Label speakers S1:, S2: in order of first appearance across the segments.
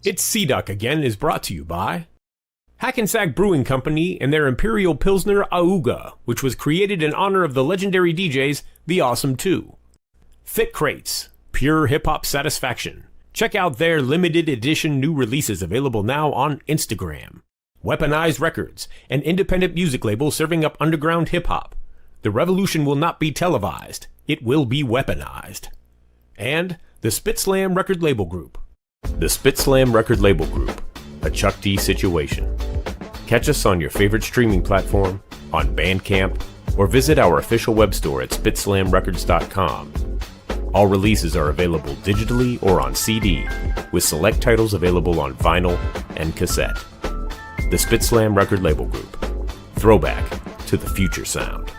S1: It's Sea Again is brought to you by Hackensack Brewing Company and their Imperial Pilsner Auga, which was created in honor of the legendary DJs The Awesome Two. Thick Crates, pure hip-hop satisfaction. Check out their limited edition new releases available now on Instagram. Weaponized Records, an independent music label serving up underground hip-hop. The revolution will not be televised. It will be weaponized. And the Spitslam Record Label Group. The Spitslam Record Label Group, a Chuck D situation. Catch us on your favorite streaming platform, on Bandcamp, or visit our official web store at spitslamrecords.com. All releases are available digitally or on CD, with select titles available on vinyl and cassette. The Spitslam Record Label Group. Throwback to the future sound.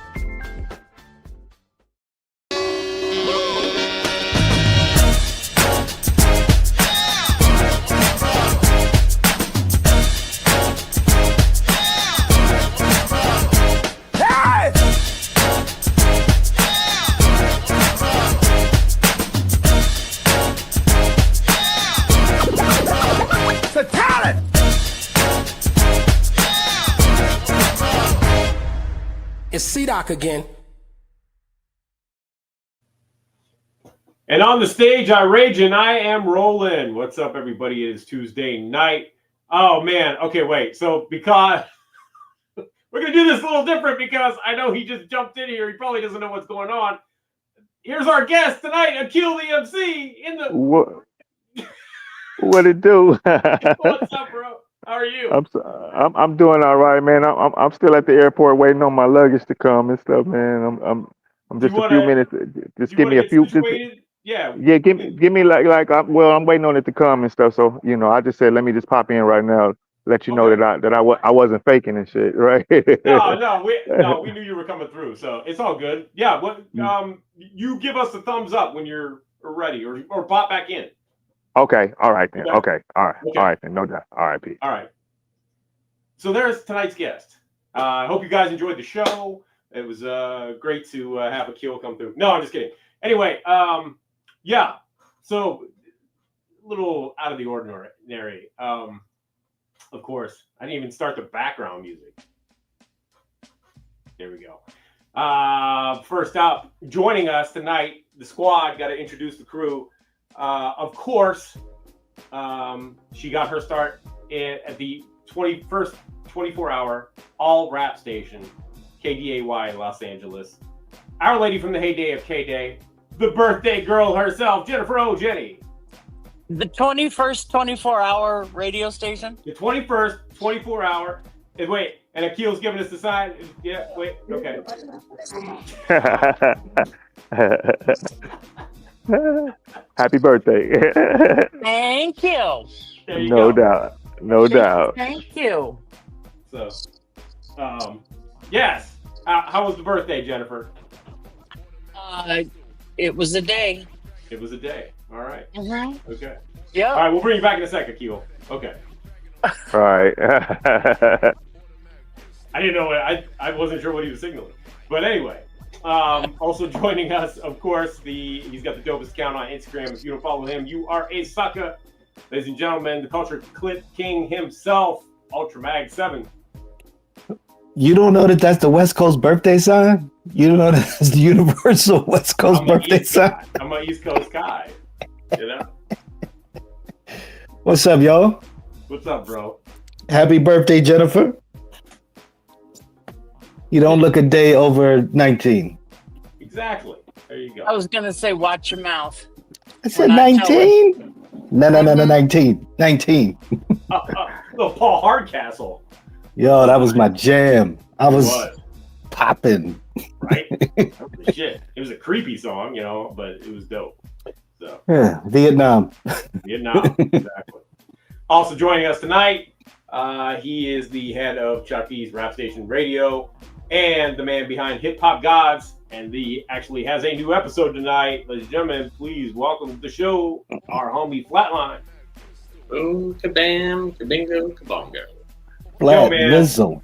S2: It's C-Doc again.
S3: And on the stage, I rage and I am rolling. What's up, everybody? It is Tuesday night. Oh, man. Okay, wait. So because we're going to do this a little different because I know he just jumped in here. He probably doesn't know what's going on. Here's our guest tonight, Akil the MC.
S4: What it do?
S3: What's up, bro? How are you?
S4: I'm doing all right, man. I'm still at the airport waiting on my luggage to come and stuff, man. I'm just a few minutes. Just give me a few.
S3: Yeah.
S4: Give me like I'm waiting on it to come and stuff. So I just said let me just pop in right now, let you know that I wasn't faking and shit, right?
S3: No, we knew you were coming through, so it's all good. Yeah, you give us a thumbs up when you're ready, or pop back in.
S4: Okay. All right then. Okay. All right. Okay. All right then. No doubt. All right, Pete.
S3: All right. So there's tonight's guest. I hope you guys enjoyed the show. It was great to have Akil come through. No, I'm just kidding. Anyway, yeah. So a little out of the ordinary. Of course, I didn't even start the background music. There we go. First up, joining us tonight, the squad. Got to introduce the crew. Of course, she got her start at the 21st 24-hour all rap station, Kday in Los Angeles. Our lady from the heyday of Kday, the birthday girl herself, Jennifer O. Jenny.
S5: The 21st 24-hour radio station?
S3: The 21st 24-hour. Wait, and Akil's giving us the sign. Yeah, wait, okay.
S4: Happy birthday.
S5: Thank you.
S3: There you
S4: no
S3: go.
S4: doubt. No doubt.
S5: Thank you.
S3: So, yes. How was the birthday, Jennifer?
S5: It was a day.
S3: It was a day. All right.
S5: Mm-hmm.
S3: Okay.
S5: Yeah.
S3: All right, we'll bring you back in a second, Akil. Okay.
S4: All right.
S3: I didn't know. I wasn't sure what he was signaling. But anyway. Also joining us, of course, he's got the dopest account on Instagram. If you don't follow him, you are a sucker. Ladies and gentlemen, the culture clip king himself, Ultra Mag 7.
S6: You don't know that's the West Coast birthday sign? You don't know that's the universal West Coast birthday sign?
S3: I'm an East Coast guy. You know?
S6: What's up, y'all?
S3: What's up, bro?
S6: Happy birthday, Jennifer. You don't look a day over 19.
S3: Exactly. There you go.
S5: I was going to say, watch your mouth.
S6: I said 19? No, 19. 19.
S3: Little Paul Hardcastle.
S6: Yo, that was my jam. I was popping.
S3: Right? That was the shit. It was a creepy song, but it was dope. So
S6: Yeah, Vietnam.
S3: Exactly. Also joining us tonight, he is the head of Chuck D's Rap Station Radio and the man behind Hip Hop Gods, and actually has a new episode tonight. Ladies and gentlemen, please welcome to the show our homie Flatline.
S7: Boom, kabam, kabingo, kabongo.
S6: Flat Nizzle.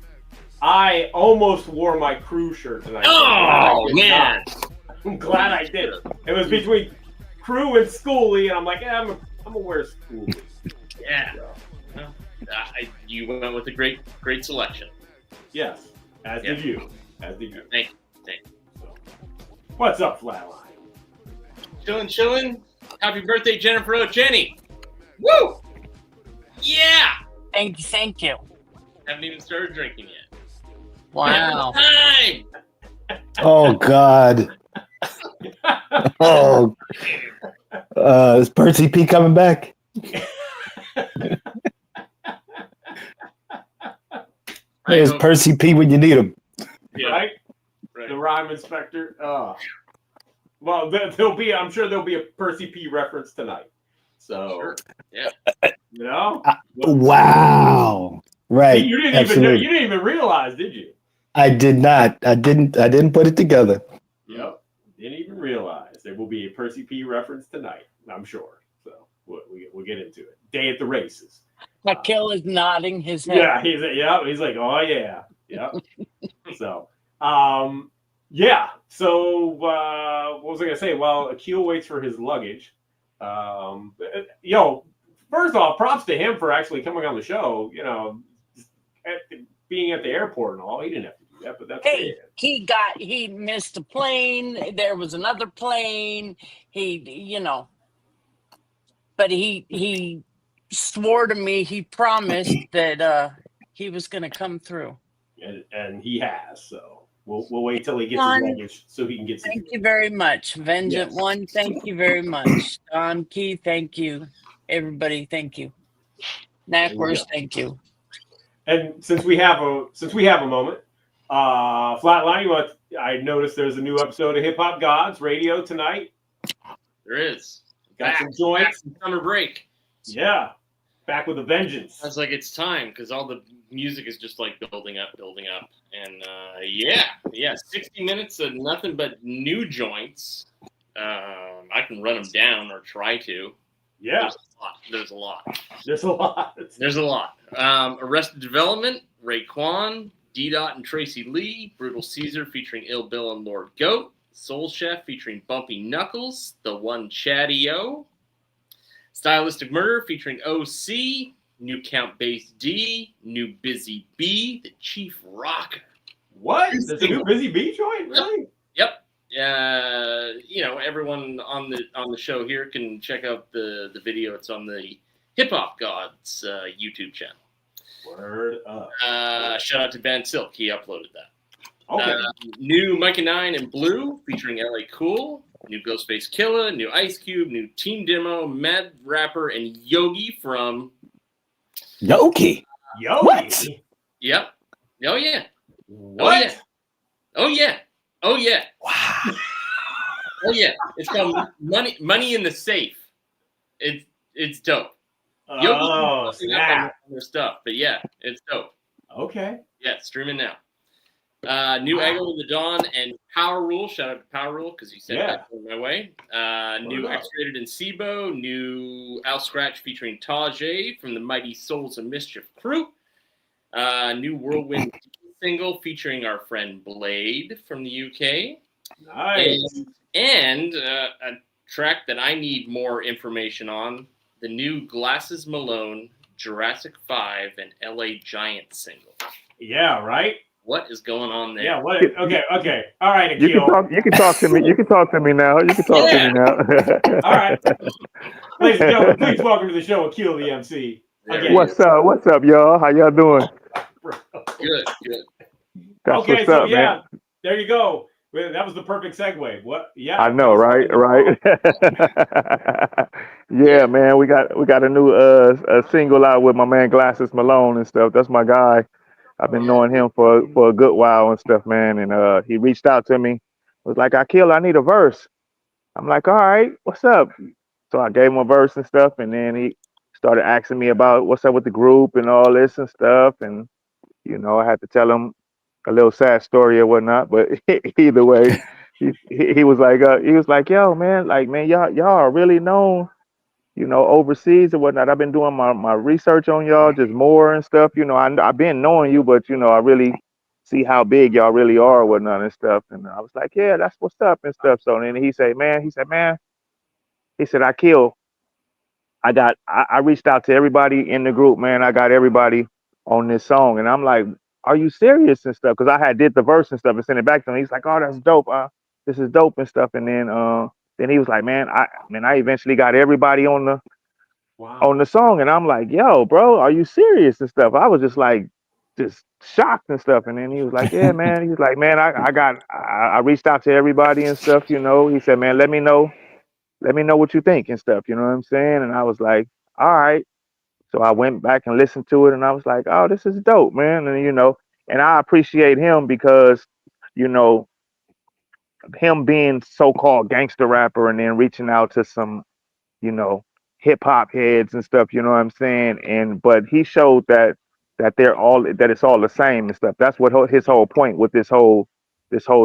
S3: I almost wore my crew shirt tonight.
S7: Oh, man.
S3: I'm glad I did it. It was between crew and schoolie, and I'm like, I'm going to wear schoolie.
S7: Yeah. you went with a great selection.
S3: Yes, as did you. As did you.
S7: Thank you.
S3: So, what's up, Flatline?
S7: Chillin'. Happy birthday, Jennifer O. Jenny. Woo! Yeah!
S5: Thank you.
S7: Haven't even started drinking yet.
S5: Wow.
S7: Time!
S6: Oh God. Oh. Is Percy P coming back? There's Percy P when you need him.
S7: Yeah.
S3: Right? The rhyme inspector. Oh. Well, I'm sure there'll be a Percy P reference tonight. So,
S7: Sure. Yeah.
S3: You know?
S6: Wow. Right.
S3: You didn't even realize, did you?
S6: I did not. I didn't put it together.
S3: Yep. Didn't even realize there will be a Percy P reference tonight. I'm sure. So we'll get into it. Day at the races.
S5: Akil is nodding his head.
S3: Yeah, he's like, oh yeah, yep. So, yeah. So, what was I gonna say? Well, Akil waits for his luggage. First off, props to him for actually coming on the show. You know, being at the airport and all. He didn't have to do that, but that's
S5: Hey, he missed a plane. There was another plane. But he swore to me. He promised that he was going to come through.
S3: And he has. So we'll wait till he gets his luggage so he can get.
S5: Thank you very much, Vengeant One. Thank you very much, Don Key. Thank you, everybody. Thank you, Knackworst. Thank you.
S3: And since we have a moment, Flatline, I noticed there's a new episode of Hip Hop Gods Radio tonight.
S7: There is.
S3: Got some joints.
S7: Summer break.
S3: Yeah. Back with a vengeance.
S7: I was like, it's time because all the music is just like building up. And 60 minutes of nothing but new joints. I can run them down or try to.
S3: Yeah.
S7: There's a lot. Arrested Development, Raekwon, D-Dot and Tracy Lee, Brutal Caesar featuring Ill Bill and Lord Goat, Soul Chef featuring Bumpy Knuckles, The One Chatty-O, Stylistic Murder featuring OC, New Count Bass D, New Busy B, The Chief Rocker.
S3: What? There's a new Busy B joint? Really?
S7: Yep. Everyone on the show here can check out the video. It's on the Hip Hop Gods YouTube channel.
S3: Word up.
S7: Shout out to Van Silk. He uploaded that.
S3: Okay.
S7: New Mike and Nine in Blue featuring LA Cool. New Ghostface Killa. New Ice Cube. New Team Demo. Mad Rapper and Yogi from...
S6: Yogi? What?
S7: Yep. Oh, yeah.
S3: What?
S7: Oh, yeah.
S6: Wow.
S7: Oh, yeah. It's called Money in the Safe. It's dope.
S3: Oh, snap.
S7: Their stuff, but yeah, it's dope.
S3: Okay.
S7: Yeah, streaming now. New Echo in the Dawn and Power Rule. Shout out to Power Rule because he sent that my way. New X-Rated and Sibo. New Al Scratch featuring Tajay from the Mighty Souls of Mischief crew. New Whirlwind single featuring our friend Blade from the UK.
S3: Nice.
S7: And a track that I need more information on. The new Glasses Malone, Jurassic 5, and LA Giant single.
S3: Yeah, right?
S7: What is going on there?
S3: Yeah, what? Okay. All right, Akil.
S4: You can talk to me. You can talk to me now. All
S3: right. Ladies and gentlemen, please welcome to the show, Akil the MC.
S4: What's up, y'all? How y'all doing?
S7: Good.
S4: That's what's up, man.
S3: There you go. That was the perfect segue. What? Yeah.
S4: I know, right? Yeah, man. We got a new a single out with my man Glasses Malone and stuff. That's my guy. I've been knowing him for a good while and stuff, man. And he reached out to me. Was like, Akil, I need a verse. I'm like, all right, what's up? So I gave him a verse and stuff, and then he started asking me about what's up with the group and all this and stuff. And I had to tell him a little sad story or whatnot, but either way, he was like, yo, man, y'all are really known, overseas or whatnot. I've been doing my research on y'all just more and stuff. I've been knowing you, but I really see how big y'all really are or whatnot and stuff. And I was like, yeah, that's what's up and stuff. So then he said, Akil, I reached out to everybody in the group, man. I got everybody on this song, and I'm like, are you serious and stuff? Because I had did the verse and stuff and sent it back to him. He's like, oh, that's dope. This is dope and stuff. And then he was like, man, I eventually got everybody on the song, and I'm like, yo, bro, are you serious and stuff? I was just like, just shocked and stuff. And then he was like, yeah, man. He was like, man, I reached out to everybody and stuff. He said, man, let me know what you think and stuff. You know what I'm saying? And I was like, all right. So I went back and listened to it, and I was like, "Oh, this is dope, man!" And I appreciate him because, you know, him being so-called gangster rapper, and then reaching out to some, you know, hip hop heads and stuff. You know what I'm saying? But he showed that it's all the same and stuff. That's what his whole point with this whole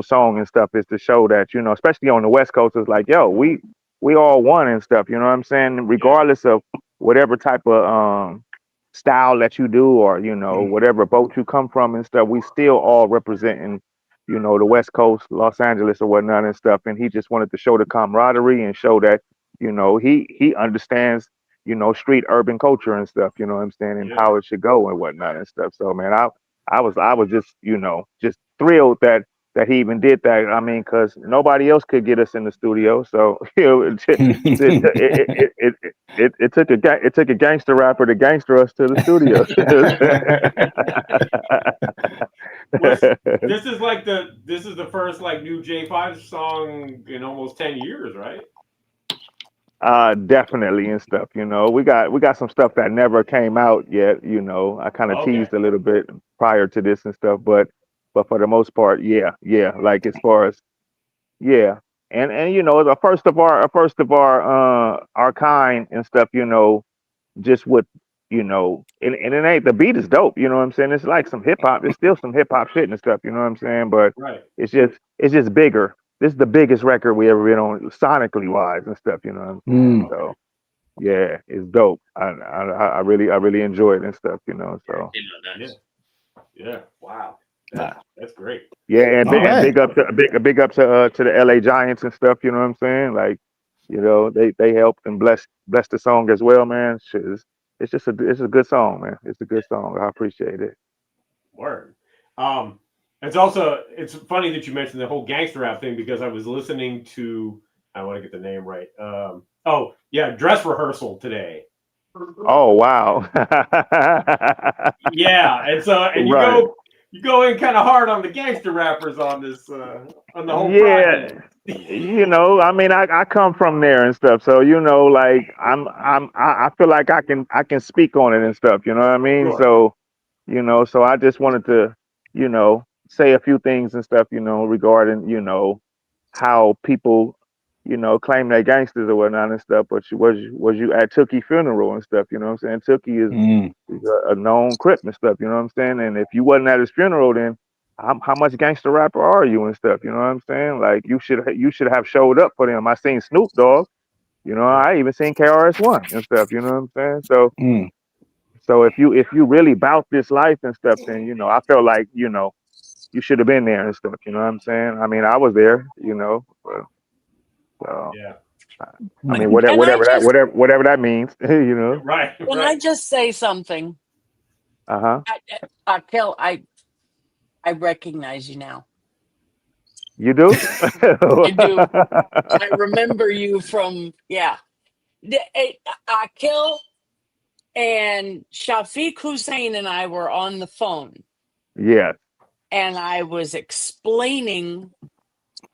S4: song and stuff is to show that, especially on the West Coast, is like, yo, we all one and stuff. You know what I'm saying? Regardless of whatever type of style that you do, or whatever boat you come from and stuff, we still all representing, the West Coast, Los Angeles or whatnot and stuff. And he just wanted to show the camaraderie and show that, he understands, street urban culture and stuff, you know what I'm saying, and how it should go and whatnot and stuff. So man, I was just, just thrilled that he even did that. I mean, because nobody else could get us in the studio. So it took a gangster rapper to gangster us to the studio.
S3: This is the first like new J5 song in almost 10 years, right?
S4: Definitely and stuff. We got some stuff that never came out yet. I kind of teased a little bit prior to this and stuff, but for the most part, yeah. Like as far as and the first of our kind and stuff. Just with and it ain't, the beat is dope. You know what I'm saying? It's like some hip hop. It's still some hip hop shit and stuff. You know what I'm saying? But it's just bigger. This is the biggest record we ever been on, sonically wise and stuff. You know what I'm saying? So yeah, it's dope. I really enjoy it and stuff. So
S3: yeah. Wow. That's great.
S4: Yeah, and big up to the LA Giants and stuff. You know what I'm saying? Like, they helped and blessed the song as well, man. It's a good song, man. It's a good song. I appreciate it.
S3: Word. It's funny that you mentioned the whole gangster rap thing, because I was listening to, I want to get the name right. Dress Rehearsal today.
S4: Oh wow.
S3: Yeah, and you go in kind of hard on the gangster rappers on this on the whole project.
S4: I mean, I come from there and stuff, so like I feel like I can speak on it and stuff. You know what I mean? Sure. So so I just wanted to say a few things and stuff, regarding how people claim they're gangsters or whatnot and stuff. But was you at Tookie funeral and stuff? You know what I'm saying? Tookie is a known Crip and stuff. You know what I'm saying? And if you wasn't at his funeral, then how much gangster rapper are you and stuff? You know what I'm saying? Like you should have showed up for them. I seen Snoop Dogg. I even seen KRS-One and stuff. You know what I'm saying? So if you really bout this life and stuff, then I felt like you should have been there and stuff. You know what I'm saying? I mean, I was there. But, so
S3: yeah.
S4: I mean, whatever that means.
S3: Right.
S5: Can I just say something?
S4: Akil,
S5: I recognize you now.
S4: You do?
S5: I do. I remember you from Akil and Shafiq Hussein and I were on the phone.
S4: Yes.
S5: And I was explaining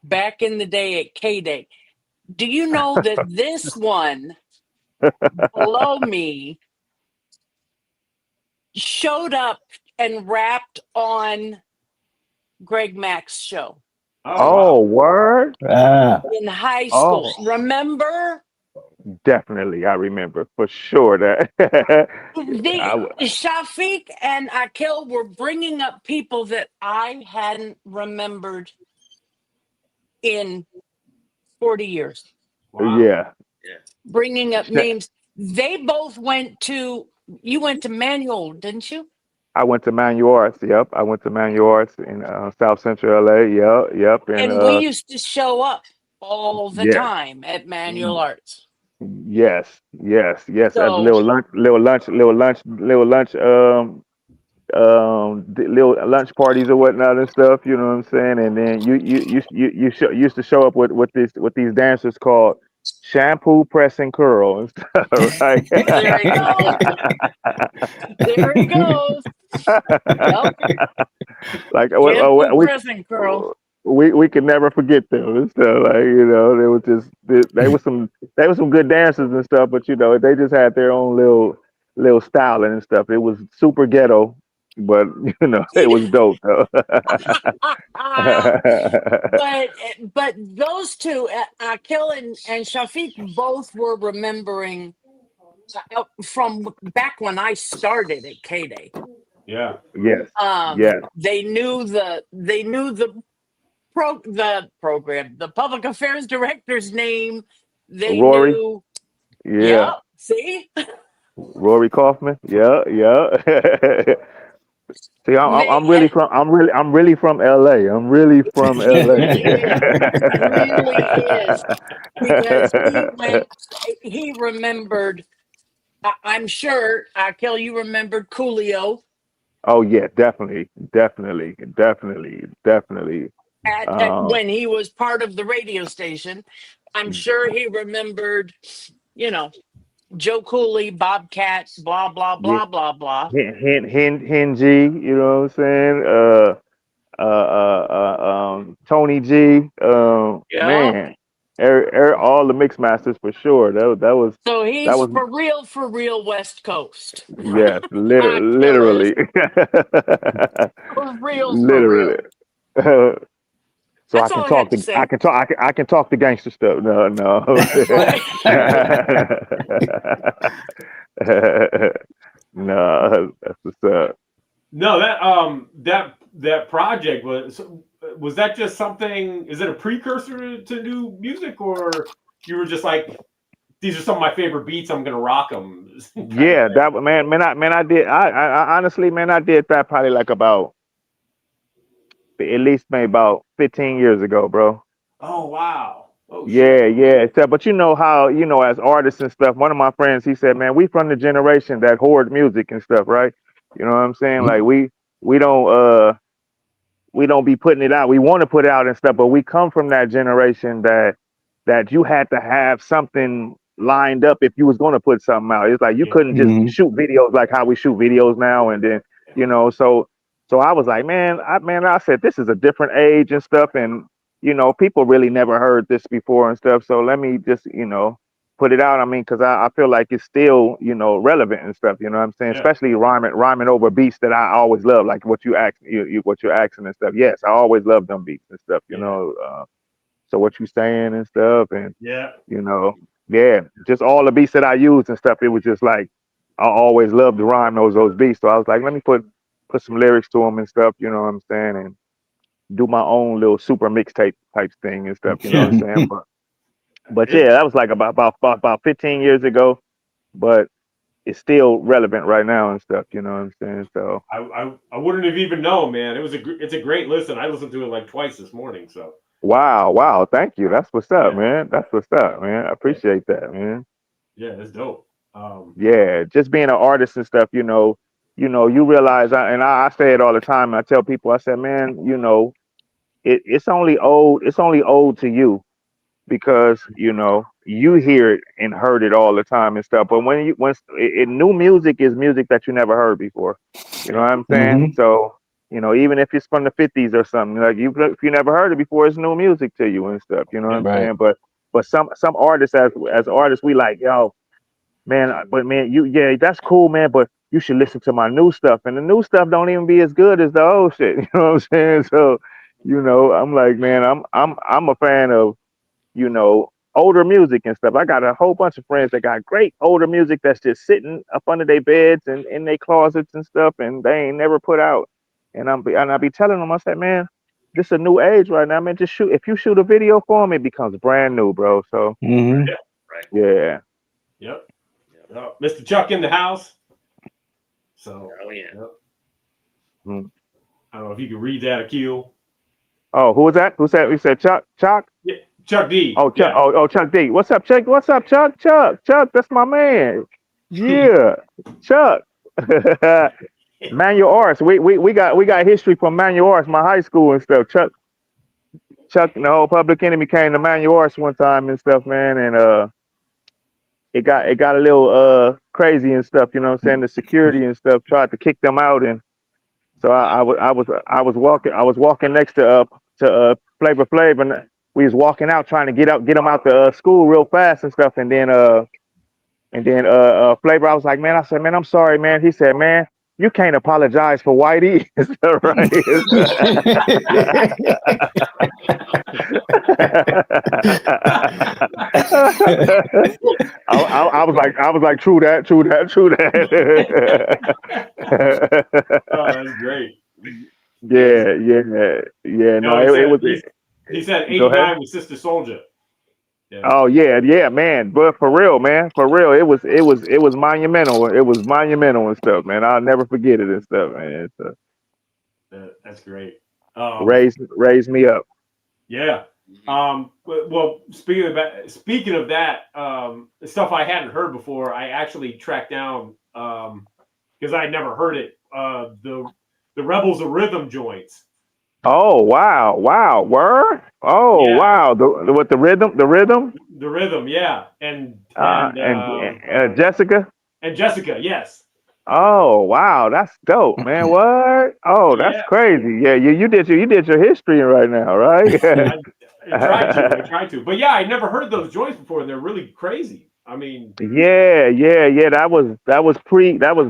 S5: back in the day at Kday. Do you know that this one below me showed up and rapped on Greg Mack's show?
S4: Oh, wow. Word?
S5: In high school. Remember?
S4: Definitely, I remember for sure that.
S5: Shafiq and Akil were bringing up people that I hadn't remembered in 40 years.
S4: Wow. Yeah.
S5: Bringing up names. They both you went to Manual, didn't you?
S4: I went to Manual Arts. Yep. I went to Manual Arts in South Central LA. Yep.
S5: And we used to show up all the time at Manual Arts.
S4: Yes.
S5: So,
S4: Little lunch little lunch parties or whatnot and stuff. You know what I'm saying? And then used to show up with these dancers called shampoo, press, and curl and stuff, right?
S5: There he goes. There he goes. Yep.
S4: Like
S5: Shampoo, pressing curl.
S4: we could never forget them and stuff. Like, you know, they were just they were some good dancers and stuff, but you know, they just had their own little styling and stuff. It was super ghetto, but you know, it was dope though.
S5: but those two, Akil and Shafiq, both were remembering from back when I started at Kday.
S3: Yeah.
S4: Yes. Yes.
S5: They knew the program, the public affairs director's name. They
S4: Rory.
S5: knew.
S4: Yeah.
S5: See.
S4: Rory Kaufman. Yeah. Yeah. See, I'm really from LA. I'm really from LA.
S5: Really is, because he remembered. I'm sure, Akil, you remembered Coolio.
S4: Oh yeah, definitely.
S5: When he was part of the radio station, I'm sure he remembered, you know, Joe Cooley, Bobcat, blah blah blah blah blah.
S4: Hengy, you know what I'm saying? Tony G, man, all the mix masters for sure. That was
S5: So he's for real West Coast.
S4: yes, literally,
S5: For real.
S4: literally. So
S5: That's all I got to say.
S4: I can talk the gangster stuff. No. No, that's what's up.
S3: No, that project was that just something? Is it a precursor to new music, or you were just like, these are some of my favorite beats, I'm gonna rock them?
S4: Yeah, that I did. I honestly, man, I did that probably like about at least maybe about 15 years ago, bro.
S3: Oh wow. Oh
S4: yeah. So, but you know how, you know, as artists and stuff, one of my friends, he said, man, we from the generation that hoard music and stuff, right? You know what I'm saying? Like we don't be putting it out. We want to put it out and stuff, but we come from that generation that you had to have something lined up if you was going to put something out. It's like you couldn't just shoot videos like how we shoot videos now, and then, you know, so I was like, I said, this is a different age and stuff, and you know, people really never heard this before and stuff. So let me just, you know, put it out. I mean, because I feel like it's still, you know, relevant and stuff. You know what I'm saying? Yeah. Especially rhyming over beats that I always love, like what you ask, what you're asking and stuff. Yes, I always love them beats and stuff. You know, so what you saying and stuff, and you know, just all the beats that I used and stuff. It was just like I always loved to rhyme those beats. So I was like, let me put some lyrics to them and stuff. You know what I'm saying? And do my own little super mixtape type thing and stuff, you know what I'm saying? But yeah, that was like about 15 years ago, but it's still relevant right now and stuff, you know what I'm saying? So
S3: I wouldn't have even known, man. It's a great listen. I listened to it like twice this morning. So
S4: wow, thank you. That's what's up, man. That's what's up, man. I appreciate that, man.
S3: Yeah, that's dope.
S4: Yeah, just being an artist and stuff, you know, you realize, I say it all the time. I tell people, I said, man, you know, it's only old to you because, you know, you hear it and heard it all the time and stuff. But when new music is music that you never heard before, you know what I'm saying? So, you know, even if it's from the 50s or something, like if you never heard it before, it's new music to you and stuff. You know what I'm saying? But some artists, as artists, we like, yo, man, but man, that's cool, man, but you should listen to my new stuff. And the new stuff don't even be as good as the old shit. You know what I'm saying? So, you know, I'm like, man, I'm a fan of, you know, older music and stuff. I got a whole bunch of friends that got great older music that's just sitting up under their beds and in their closets and stuff, and they ain't never put out. And I be telling them, I said, man, this is a new age right now, man. Just shoot. If you shoot a video for them, it becomes brand new, bro. So yeah.
S3: Yep. Mr. Chuck in the house. So
S7: yeah.
S3: I don't know if you can read that, Akil.
S4: Oh, who was that? Who said? We said Chuck.
S3: Yeah, Chuck D.
S4: Oh, Chuck. Yeah. Oh, Chuck D. What's up, Chuck? What's up, Chuck? Chuck. That's my man. Yeah, Chuck. Manual arts. We got history from manual arts, my high school and stuff. Chuck and the whole Public Enemy came to manual arts one time and stuff, man, and it got a little crazy and stuff, you know what I'm saying? The security and stuff tried to kick them out, and so I was walking next to Flavor Flav, and we was walking out trying to get them out the school real fast and stuff, and then Flavor, I was like, man, I said, man, I'm sorry, man. He said, man, you can't apologize for Whitey. Is that right? I was like, true that.
S3: Oh, that's great.
S4: Yeah. No, it was.
S3: He said
S4: Go ahead.
S3: 89 was Sister Soldier. Yeah.
S4: Oh yeah, man. But for real, it was monumental. It was monumental and stuff, man. I'll never forget it and stuff, man. So,
S3: that's great.
S4: Raised me up.
S3: Yeah. Well, speaking of that, stuff I hadn't heard before, I actually tracked down because I had never heard it. The Rebels of Rhythm joints.
S4: Oh wow, word. Oh
S3: Yeah.
S4: wow, with the rhythm.
S3: The rhythm, yeah, and
S4: Jessica.
S3: And Jessica, yes.
S4: Oh wow, that's dope, man. What? Oh, that's crazy. Yeah, you did your history right now, right?
S3: I tried to, but yeah, I never heard those joints before, and they're really crazy. I mean,
S4: yeah. That was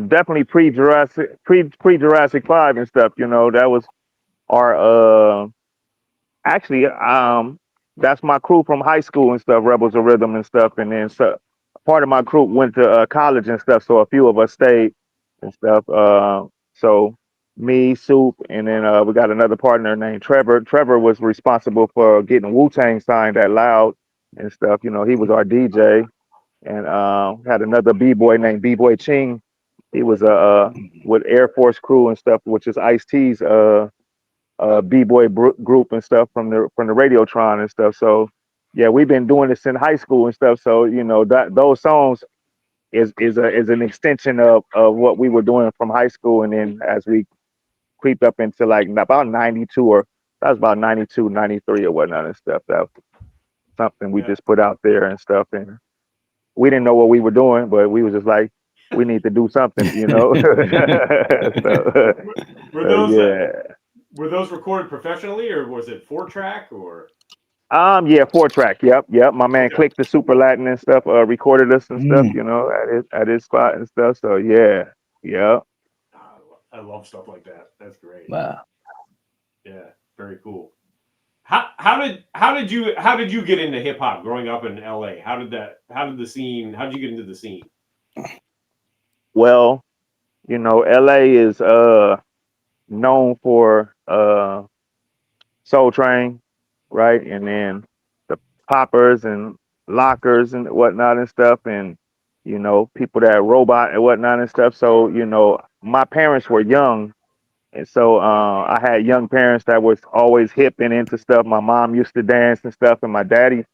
S4: definitely pre Jurassic 5 and stuff. You know, that was our actually that's my crew from high school and stuff, Rebels of Rhythm and stuff, and then so part of my group went to college and stuff, so a few of us stayed and stuff. So me, Soup, and then we got another partner named Trevor. Trevor was responsible for getting Wu-Tang signed at Loud and stuff. You know, he was our DJ, and had another b-boy named B-Boy Ching. He was with Air Force Crew and stuff, which is Ice-T's b-boy group and stuff from the Radiotron and stuff. So yeah, we've been doing this in high school and stuff. So you know that those songs is an extension of what we were doing from high school, and then as we creeped up into like about 92, or that was about 92, 93 or whatnot and stuff. That was something we just put out there and stuff, and we didn't know what we were doing, but we was just like, we need to do something, you know. So,
S3: were those recorded professionally, or was it 4-track or?
S4: Yeah, 4-track. Yep. My man Click the Super Latin and stuff recorded us and stuff, you know, at his spot and stuff. So yeah.
S3: I love stuff like that. That's great.
S6: Wow.
S3: Yeah, very cool. How did you get into hip hop growing up in LA? How did you get into the scene?
S4: Well, you know, LA is known for Soul Train, right? And then the poppers and lockers and whatnot and stuff, and you know, people that robot and whatnot and stuff. So, you know, my parents were young, and so I had young parents that was always hip and into stuff. My mom used to dance and stuff, and my daddy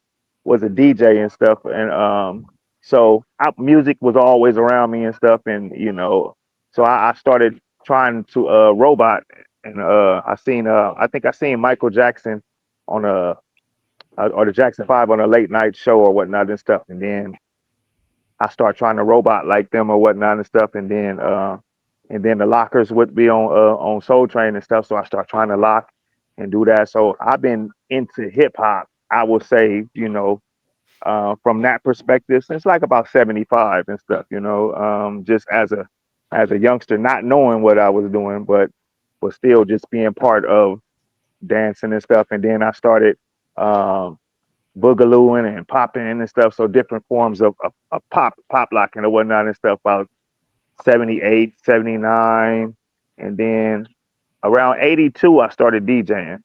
S4: was a DJ and stuff. And so music was always around me and stuff. And, you know, so I started trying to robot, and I think I seen Michael Jackson on or the Jackson 5 on a late night show or whatnot and stuff. And then I started trying to robot like them or whatnot and stuff. And then the lockers would be on Soul Train and stuff. So I started trying to lock and do that. So I've been into hip hop, I would say, you know, from that perspective, since like about 75 and stuff, you know, just as a youngster, not knowing what I was doing, but still just being part of dancing and stuff. And then I started boogalooing and popping and stuff. So different forms of pop locking or whatnot and stuff about 78, 79. And then around 82, I started DJing.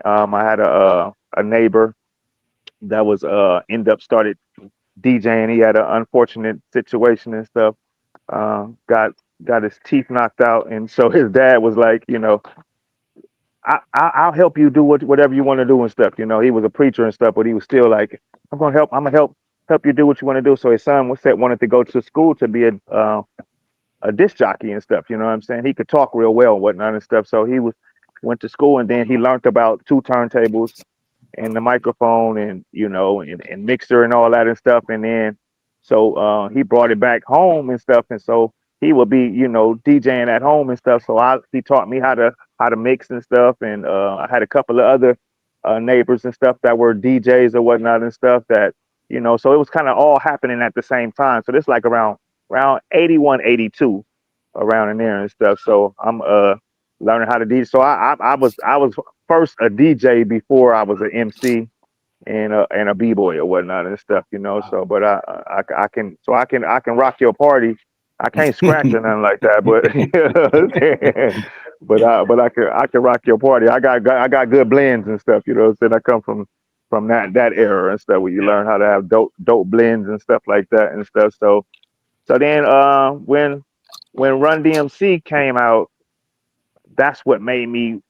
S4: I had a neighbor that was started DJing. He had an unfortunate situation and stuff. Got his teeth knocked out, and so his dad was like, you know, I'll help you do whatever you want to do and stuff. You know, he was a preacher and stuff, but he was still like, I'm gonna help you do what you want to do. So his son wanted to go to school to be a a disc jockey and stuff. You know what I'm saying? He could talk real well and whatnot and stuff. So he went to school, and then he learned about 2 turntables and the microphone, and and mixer and all that and stuff. And then so he brought it back home and stuff. And so he would be DJing at home and stuff. So he taught me how to mix and stuff. And I had a couple of other neighbors and stuff that were DJs or whatnot and stuff that so it was kind of all happening at the same time. So this like around 81, 82, around in there and stuff. So I'm learning how to DJ. So I was first a DJ before I was an MC and a b-boy or whatnot and stuff. So but I can rock your party. I can't scratch or nothing like that, but but I can rock your party. I got good blends and stuff. I come from that era and stuff where you learn how to have dope blends and stuff like that and stuff. So then when Run DMC came out, that's what made me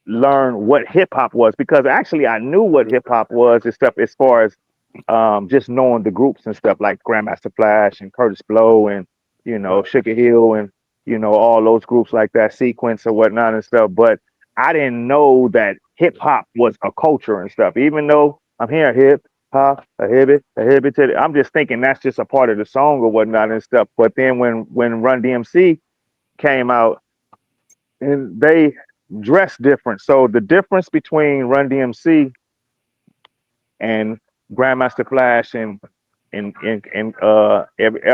S4: learn what hip hop was, because actually I knew what hip hop was and stuff as far as just knowing the groups and stuff like Grandmaster Flash and Curtis Blow and Sugar Hill and all those groups like that, Sequence or whatnot and stuff. But I didn't know that hip hop was a culture and stuff. Even though I'm hearing hip hop, a hip, I'm just thinking that's just a part of the song or whatnot and stuff. But then when Run DMC came out, and they dressed different. So the difference between Run DMC and Grandmaster Flash and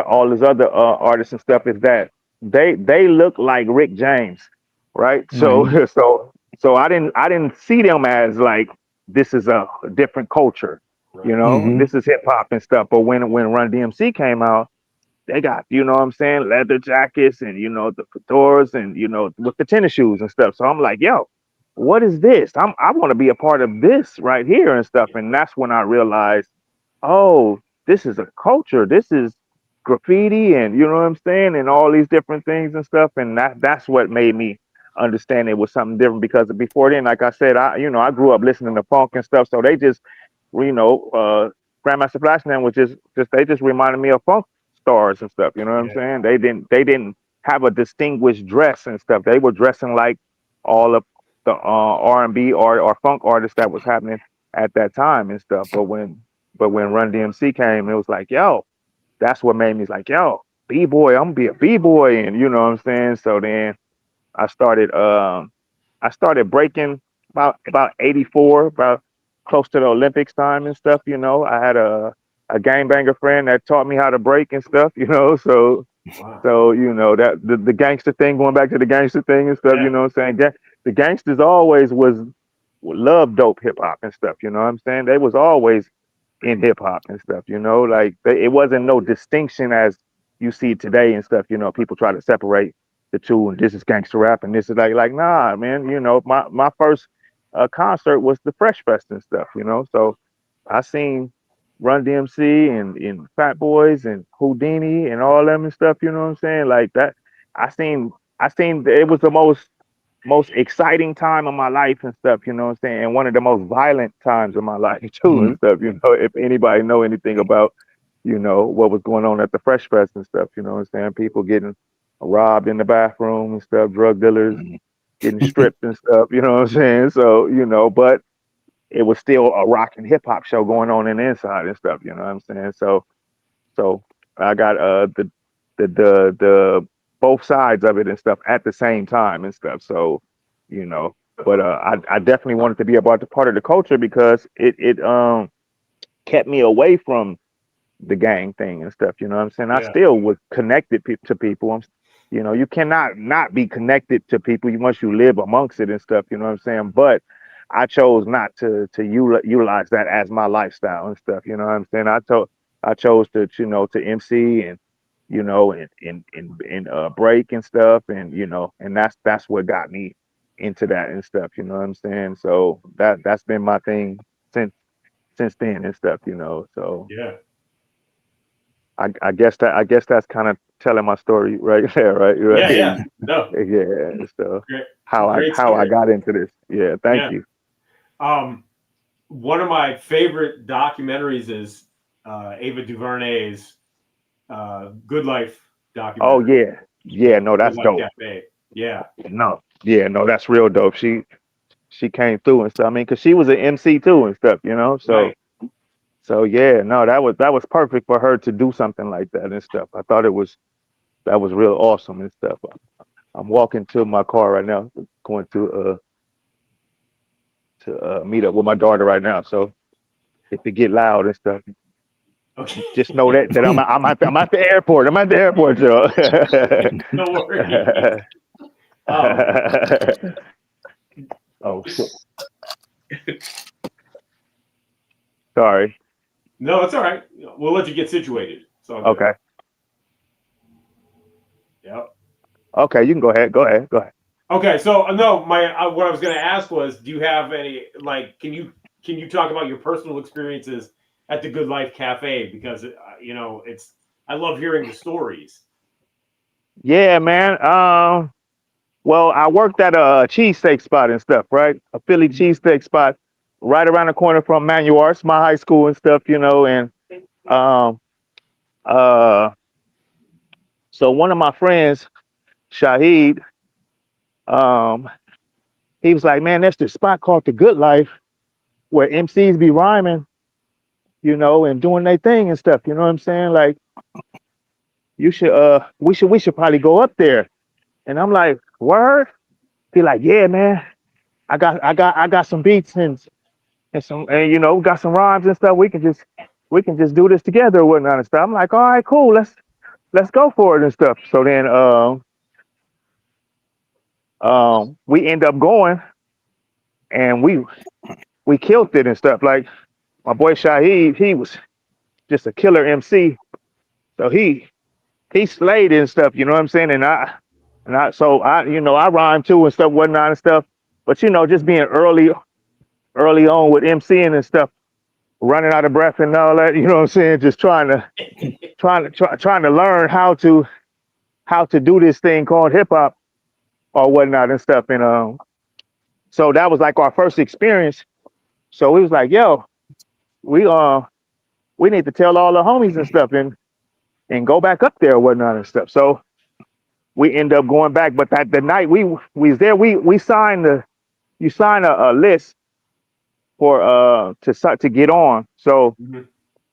S4: all these other artists and stuff is that they look like Rick James, right? So so I didn't see them as like this is a different culture, This is hip hop and stuff. But when Run DMC came out, they got what I'm saying, leather jackets and the fedoras and with the tennis shoes and stuff. So I'm like, yo, what is this? I want to be a part of this right here and stuff. And that's when I realized, oh, this is a culture. This is graffiti and what I'm saying, and all these different things and stuff. And that's what made me understand it was something different, because before then, like I said, I grew up listening to funk and stuff. So they just, Grandmaster Flash and them was just they just reminded me of funk stars and stuff. You know what I'm saying? They didn't have a distinguished dress and stuff. They were dressing like all of the R&B or funk artists that was happening at that time and stuff. But when Run DMC came, it was like, yo, that's what made me like, yo, b-boy, I'm gonna be a b-boy, and you know what I'm saying. So then I started breaking about 84, about close to the Olympics time and stuff. I had a gangbanger friend that taught me how to break and stuff. So that the gangster thing, going back to the gangster thing and stuff. You know what I'm saying? The gangsters always love dope hip hop and stuff. You know what I'm saying? They was always in hip hop and stuff. Like it wasn't no distinction as you see today and stuff. People try to separate the two, and this is gangster rap and this is like nah, man. My first concert was the Fresh Fest and stuff. So I seen Run DMC and Fat Boys and Houdini and all them and stuff. You know what I'm saying? Like that. I seen it was the most exciting time of my life and stuff, you know what I'm saying? And one of the most violent times of my life too and stuff, if anybody know anything about, what was going on at the Fresh Fest and stuff, you know what I'm saying? People getting robbed in the bathroom and stuff, drug dealers getting stripped and stuff, you know what I'm saying? So, but it was still a rock and hip hop show going on in the inside and stuff, you know what I'm saying? So I got the both sides of it and stuff at the same time and stuff. So, but I definitely wanted to be about the part of the culture, because it kept me away from the gang thing and stuff. You know what I'm saying? I still was connected to people. You cannot not be connected to people once you live amongst it and stuff. You know what I'm saying? But I chose not to utilize that as my lifestyle and stuff. You know what I'm saying? I chose to to MC and and break and stuff, and and that's what got me into that and stuff. You know what I'm saying? So that's been my thing since then and stuff. So I guess that's kind of telling my story right there, right?
S3: No.
S4: Yeah. So
S3: Great.
S4: how I got into this. Yeah. Thank you.
S3: One of my favorite documentaries is Ava DuVernay's Good Life documentary.
S4: Oh yeah, no, that's
S3: Real Life
S4: dope.
S3: Cafe. Yeah.
S4: No, that's real dope. She came through and stuff. I mean, cause she was an MC too and stuff, you know.
S3: Right.
S4: So yeah, no, that was perfect for her to do something like that and stuff. I thought that was real awesome and stuff. I'm walking to my car right now, going to meet up with my daughter right now. So if it get loud and stuff,
S3: Okay.
S4: just know that I'm at the airport. I'm at the airport, Joe.
S3: No worries.
S4: Oh shit. Sorry.
S3: No, it's all right. We'll let you get situated. So
S4: Okay.
S3: Yep.
S4: Okay, you can go ahead. Go ahead.
S3: Okay, so no, my what I was going to ask was, do you have any can you talk about your personal experiences at the Good Life Cafe, because it's I love hearing the stories.
S4: Yeah, man. Well, I worked at a cheesesteak spot and stuff, right? A Philly cheesesteak spot right around the corner from Manual Arts, my high school and stuff, and um uh so one of my friends, Shahid, um, he was like, man, there's this spot called the Good Life where MCs be rhyming, and doing their thing and stuff. You know what I'm saying? Like, you should we should probably go up there. And I'm like, word? He like, yeah, man. I got some beats and some got some rhymes and stuff. We can just do this together or whatnot and stuff. I'm like, all right, cool. Let's go for it and stuff. So then we end up going and we killed it and stuff. Like my boy Shahid, he was just a killer MC. So he slayed it and stuff, you know what I'm saying? And I rhyme too and stuff, whatnot and stuff. But just being early on with MCing and stuff, running out of breath and all that, you know what I'm saying? Just trying to learn how to do this thing called hip hop or whatnot and stuff. And so that was like our first experience. So we was like, yo, we need to tell all the homies and stuff and go back up there or whatnot and stuff. So we end up going back. But that the night we was there, we signed you sign a list for to get on. So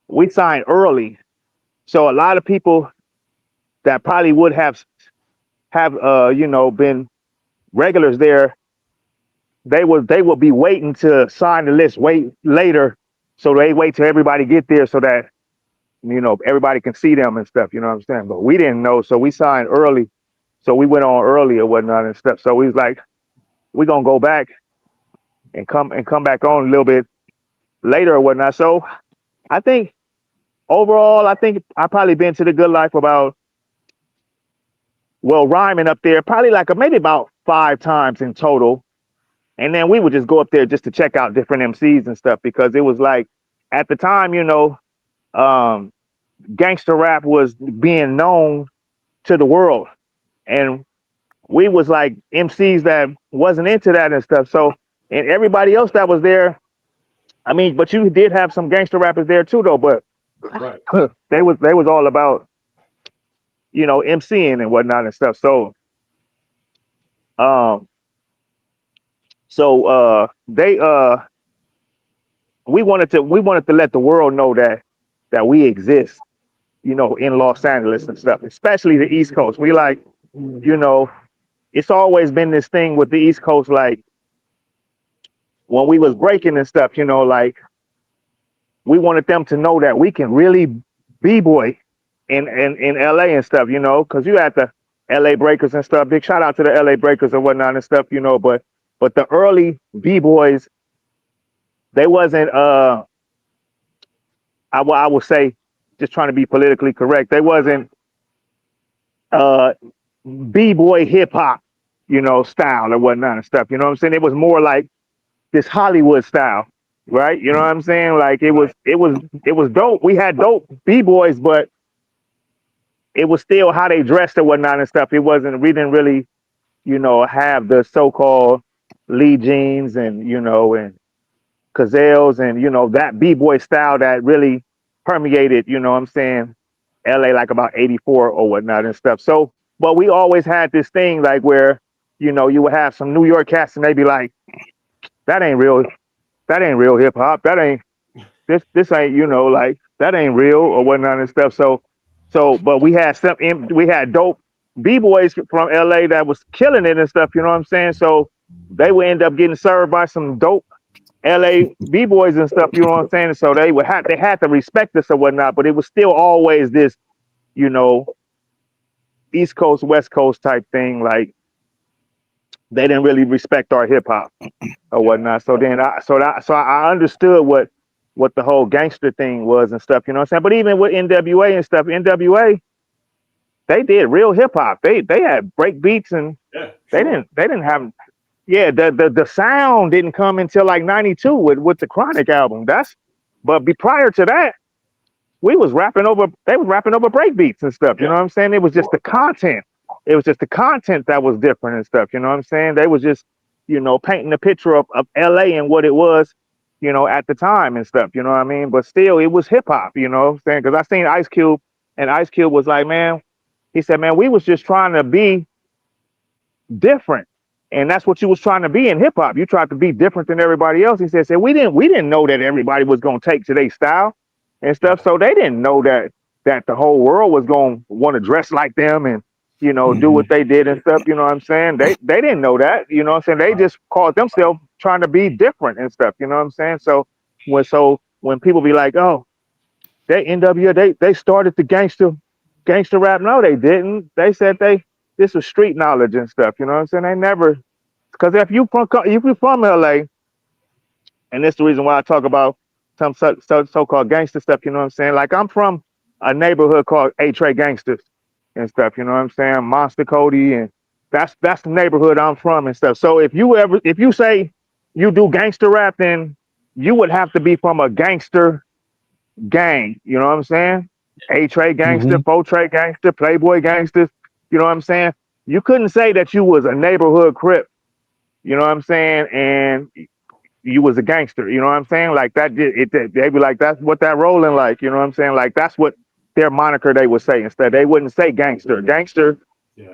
S4: we signed early. So a lot of people that probably would have been regulars there, they would be waiting to sign the list, wait later. So they wait till everybody get there so that everybody can see them and stuff, you know what I'm saying? But we didn't know, so we signed early. So we went on early or whatnot and stuff. So we was like, we're gonna go back and come back on a little bit later or whatnot. So I think overall, I probably been to the Good Life about, well, rhyming up there, probably like maybe about 5 times in total. And then we would just go up there just to check out different MCs and stuff, because it was like at the time, gangster rap was being known to the world. And we was like MCs that wasn't into that and stuff. So, and everybody else that was there, I mean, but you did have some gangster rappers there too, though. But
S3: Right.
S4: they was all about, MCing and whatnot and stuff. So, they we wanted to let the world know that we exist, in Los Angeles and stuff, especially the East Coast. We like, it's always been this thing with the East Coast, like when we was breaking and stuff, like we wanted them to know that we can really b-boy in LA and stuff, because you had the LA Breakers and stuff. Big shout out to the LA Breakers and whatnot and stuff, but the early b-boys, they wasn't I would say, just trying to be politically correct, they wasn't b-boy hip hop, style or whatnot and stuff. You know what I'm saying? It was more like this Hollywood style, right? You know what I'm saying? Like it was dope. We had dope b-boys, but it was still how they dressed or whatnot and stuff. We didn't really, have the so-called Lee jeans and and Cazales and that b-boy style that really permeated, you know what I'm saying, LA like about 84 or whatnot and stuff. So, but we always had this thing like where, you know, you would have some New York cats and they'd be like, that ain't real hip hop. That ain't this ain't, you know, like that ain't real or whatnot and stuff. So but we had dope B-boys from LA that was killing it and stuff, you know what I'm saying? So they would end up getting served by some dope LA B-boys and stuff, you know what I'm saying? So they had to respect us or whatnot, but it was still always this, you know, East Coast, West Coast type thing. Like they didn't really respect our hip hop or whatnot. So then I understood what the whole gangster thing was and stuff, you know what I'm saying? But even with NWA and stuff, NWA, they did real hip hop. They had break beats and they didn't have the sound didn't come until like 92 with the Chronic album. But prior to that, they was rapping over break beats and stuff, you know what I'm saying? It was just the content. It was just the content that was different and stuff, you know what I'm saying? They was just, you know, painting a picture of LA and what it was, you know, at the time and stuff, you know what I mean? But still, it was hip hop, you know what I'm saying? Because I seen Ice Cube, and Ice Cube was like, man, he said, man, we was just trying to be different. And that's what you was trying to be in hip hop. You tried to be different than everybody else. He said, we didn't know that everybody was going to take today's style and stuff. So they didn't know that the whole world was going to want to dress like them and, you know, do what they did and stuff. You know what I'm saying? They didn't know that, you know what I'm saying? They just called themselves trying to be different and stuff. You know what I'm saying? So when people be like, oh, they NWA, they started the gangster rap. No, they didn't. They said this was street knowledge and stuff. You know what I'm saying? They never, because if you from LA, and that's the reason why I talk about some so-called gangster stuff. You know what I'm saying? Like I'm from a neighborhood called A-Tray Gangsters and stuff. You know what I'm saying? Monster Cody, and that's the neighborhood I'm from and stuff. So if you say you do gangster rap, then you would have to be from a gangster gang. You know what I'm saying? A-Tray Gangster, Fo-Tray Gangster, Playboy Gangsters. You know what I'm saying? You couldn't say that you was a neighborhood Crip. You know what I'm saying? And you was a gangster. You know what I'm saying? Like that. They'd be like, that's what that rolling like. You know what I'm saying? Like that's what their moniker they would say instead. They wouldn't say gangster. Gangster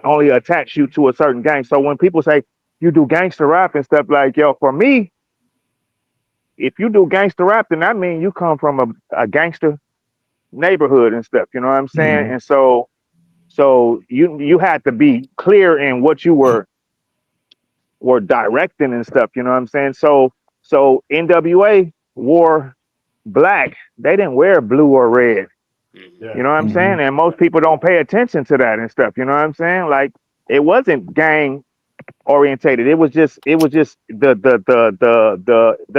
S4: only attach you to a certain gang. So when people say you do gangster rap and stuff, like, yo, for me, if you do gangster rap, then that means you come from a gangster neighborhood and stuff. You know what I'm saying? And so you had to be clear in what you were directing and stuff. You know what I'm saying? So NWA wore black. They didn't wear blue or red. You know what I'm saying? And most people don't pay attention to that and stuff. You know what I'm saying? Like it wasn't gang orientated. It was just the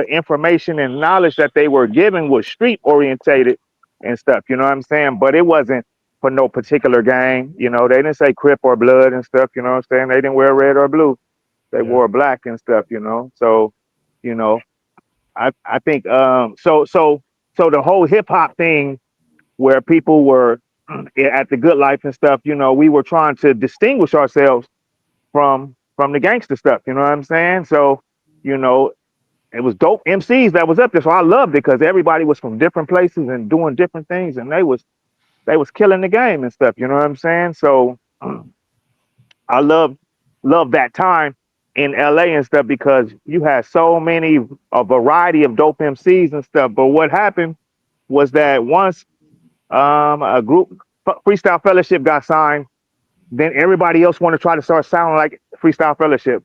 S4: information and knowledge that they were given was street orientated and stuff. You know what I'm saying? But it wasn't for no particular gang. You know, they didn't say Crip or Blood and stuff. You know what I'm saying? They didn't wear red or blue. They wore black and stuff. You know, so you know, I think so the whole hip hop thing where people were at the Good Life and stuff. You know, we were trying to distinguish ourselves from the gangster stuff, you know what I'm saying? So, you know, it was dope MCs that was up there. So I loved it because everybody was from different places and doing different things, and they was killing the game and stuff, you know what I'm saying? So I love that time in LA and stuff because you had a variety of dope MCs and stuff. But what happened was that once a group Freestyle Fellowship got signed, then everybody else want to try to start sounding like Freestyle Fellowship.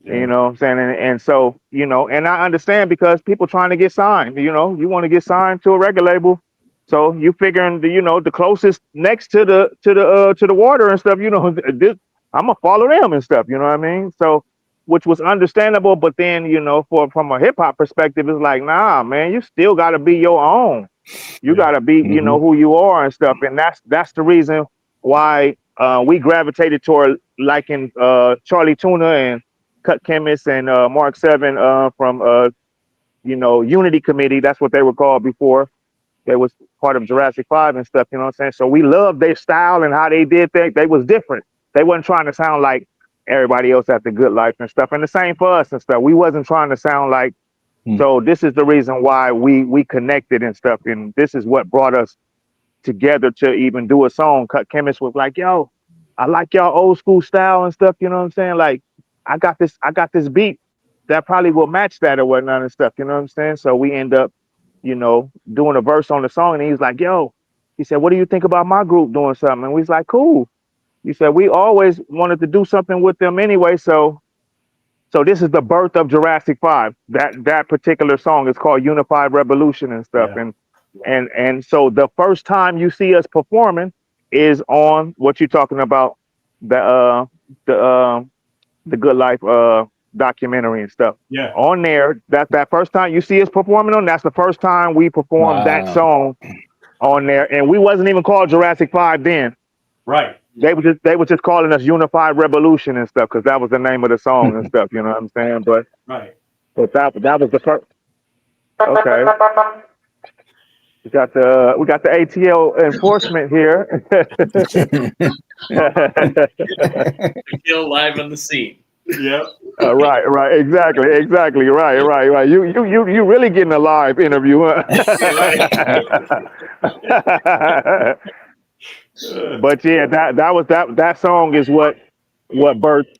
S4: You know what I'm saying? And so, you know, and I understand because people trying to get signed, you know, you want to get signed to a record label. So you figuring the closest next to the water and stuff, you know, I'm gonna follow them and stuff, you know what I mean? So, which was understandable, but then, you know, from a hip hop perspective, it's like, nah, man, you still gotta be your own. You gotta be, you know, who you are and stuff. And that's the reason why we gravitated toward liking Charlie Tuna and Cut Chemist and Mark 7 from you know, Unity Committee. That's what they were called before. They was part of Jurassic 5 and stuff, you know what I'm saying? So we loved their style and how they did things. They was different. They wasn't trying to sound like everybody else at the Good Life and stuff. And the same for us and stuff. We wasn't trying to sound like, so this is the reason why we connected and stuff. And this is what brought us together to even do a song. Chemist was like, "Yo, I like y'all old school style and stuff." You know what I'm saying? Like, I got this beat that probably will match that or whatnot and stuff. You know what I'm saying? So we end up, doing a verse on the song, and he was like, "Yo," he said, "What do you think about my group doing something?" And we was like, "Cool." He said, "We always wanted to do something with them anyway, so this is the birth of Jurassic 5. That particular song is called Unified Revolution and stuff.
S3: Yeah.
S4: And so the first time you see us performing is on what you're talking about, the Good Life documentary and stuff.
S3: Yeah.
S4: On there, that first time you see us performing that's the first time we performed that song on there. And we wasn't even called Jurassic 5 then.
S3: Right.
S4: They were just calling us Unified Revolution and stuff because that was the name of the song and stuff. You know what I'm saying? But that was the first. Okay. We got the ATL enforcement here.
S7: Akil live on the scene.
S3: Yep.
S4: Right, exactly, right. You really getting a live interview, huh? But yeah, that song is what birthed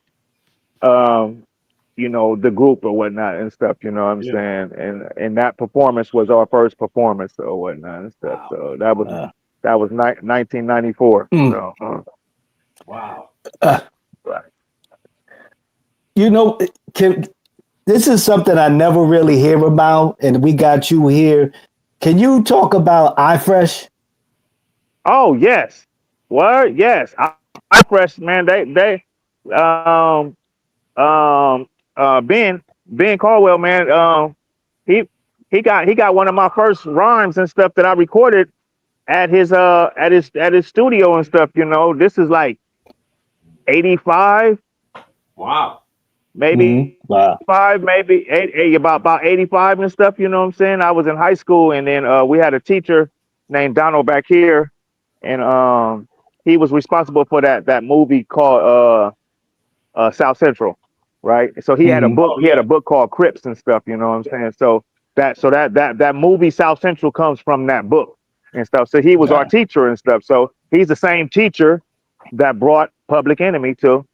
S4: the group or whatnot and stuff, you know what I'm saying? And that performance was our first performance or whatnot and stuff.
S3: Wow.
S4: So that was 1994. So,
S3: wow.
S4: Right.
S6: This is something I never really hear about, and we got you here. Can you talk about iFresh?
S4: Oh yes. What? Yes. iFresh, man, Ben Caldwell, man, he got one of my first rhymes and stuff that I recorded at his studio and stuff. This is like 85.
S3: Wow.
S4: Maybe maybe about 85 and stuff. You know what I'm saying? I was in high school, and then we had a teacher named Donald back here, and he was responsible for that movie called South Central, right? So he had a book. He had a book called Crips and stuff. You know what I'm saying? So that movie South Central comes from that book and stuff. So he was our teacher and stuff. So he's the same teacher that brought Public Enemy to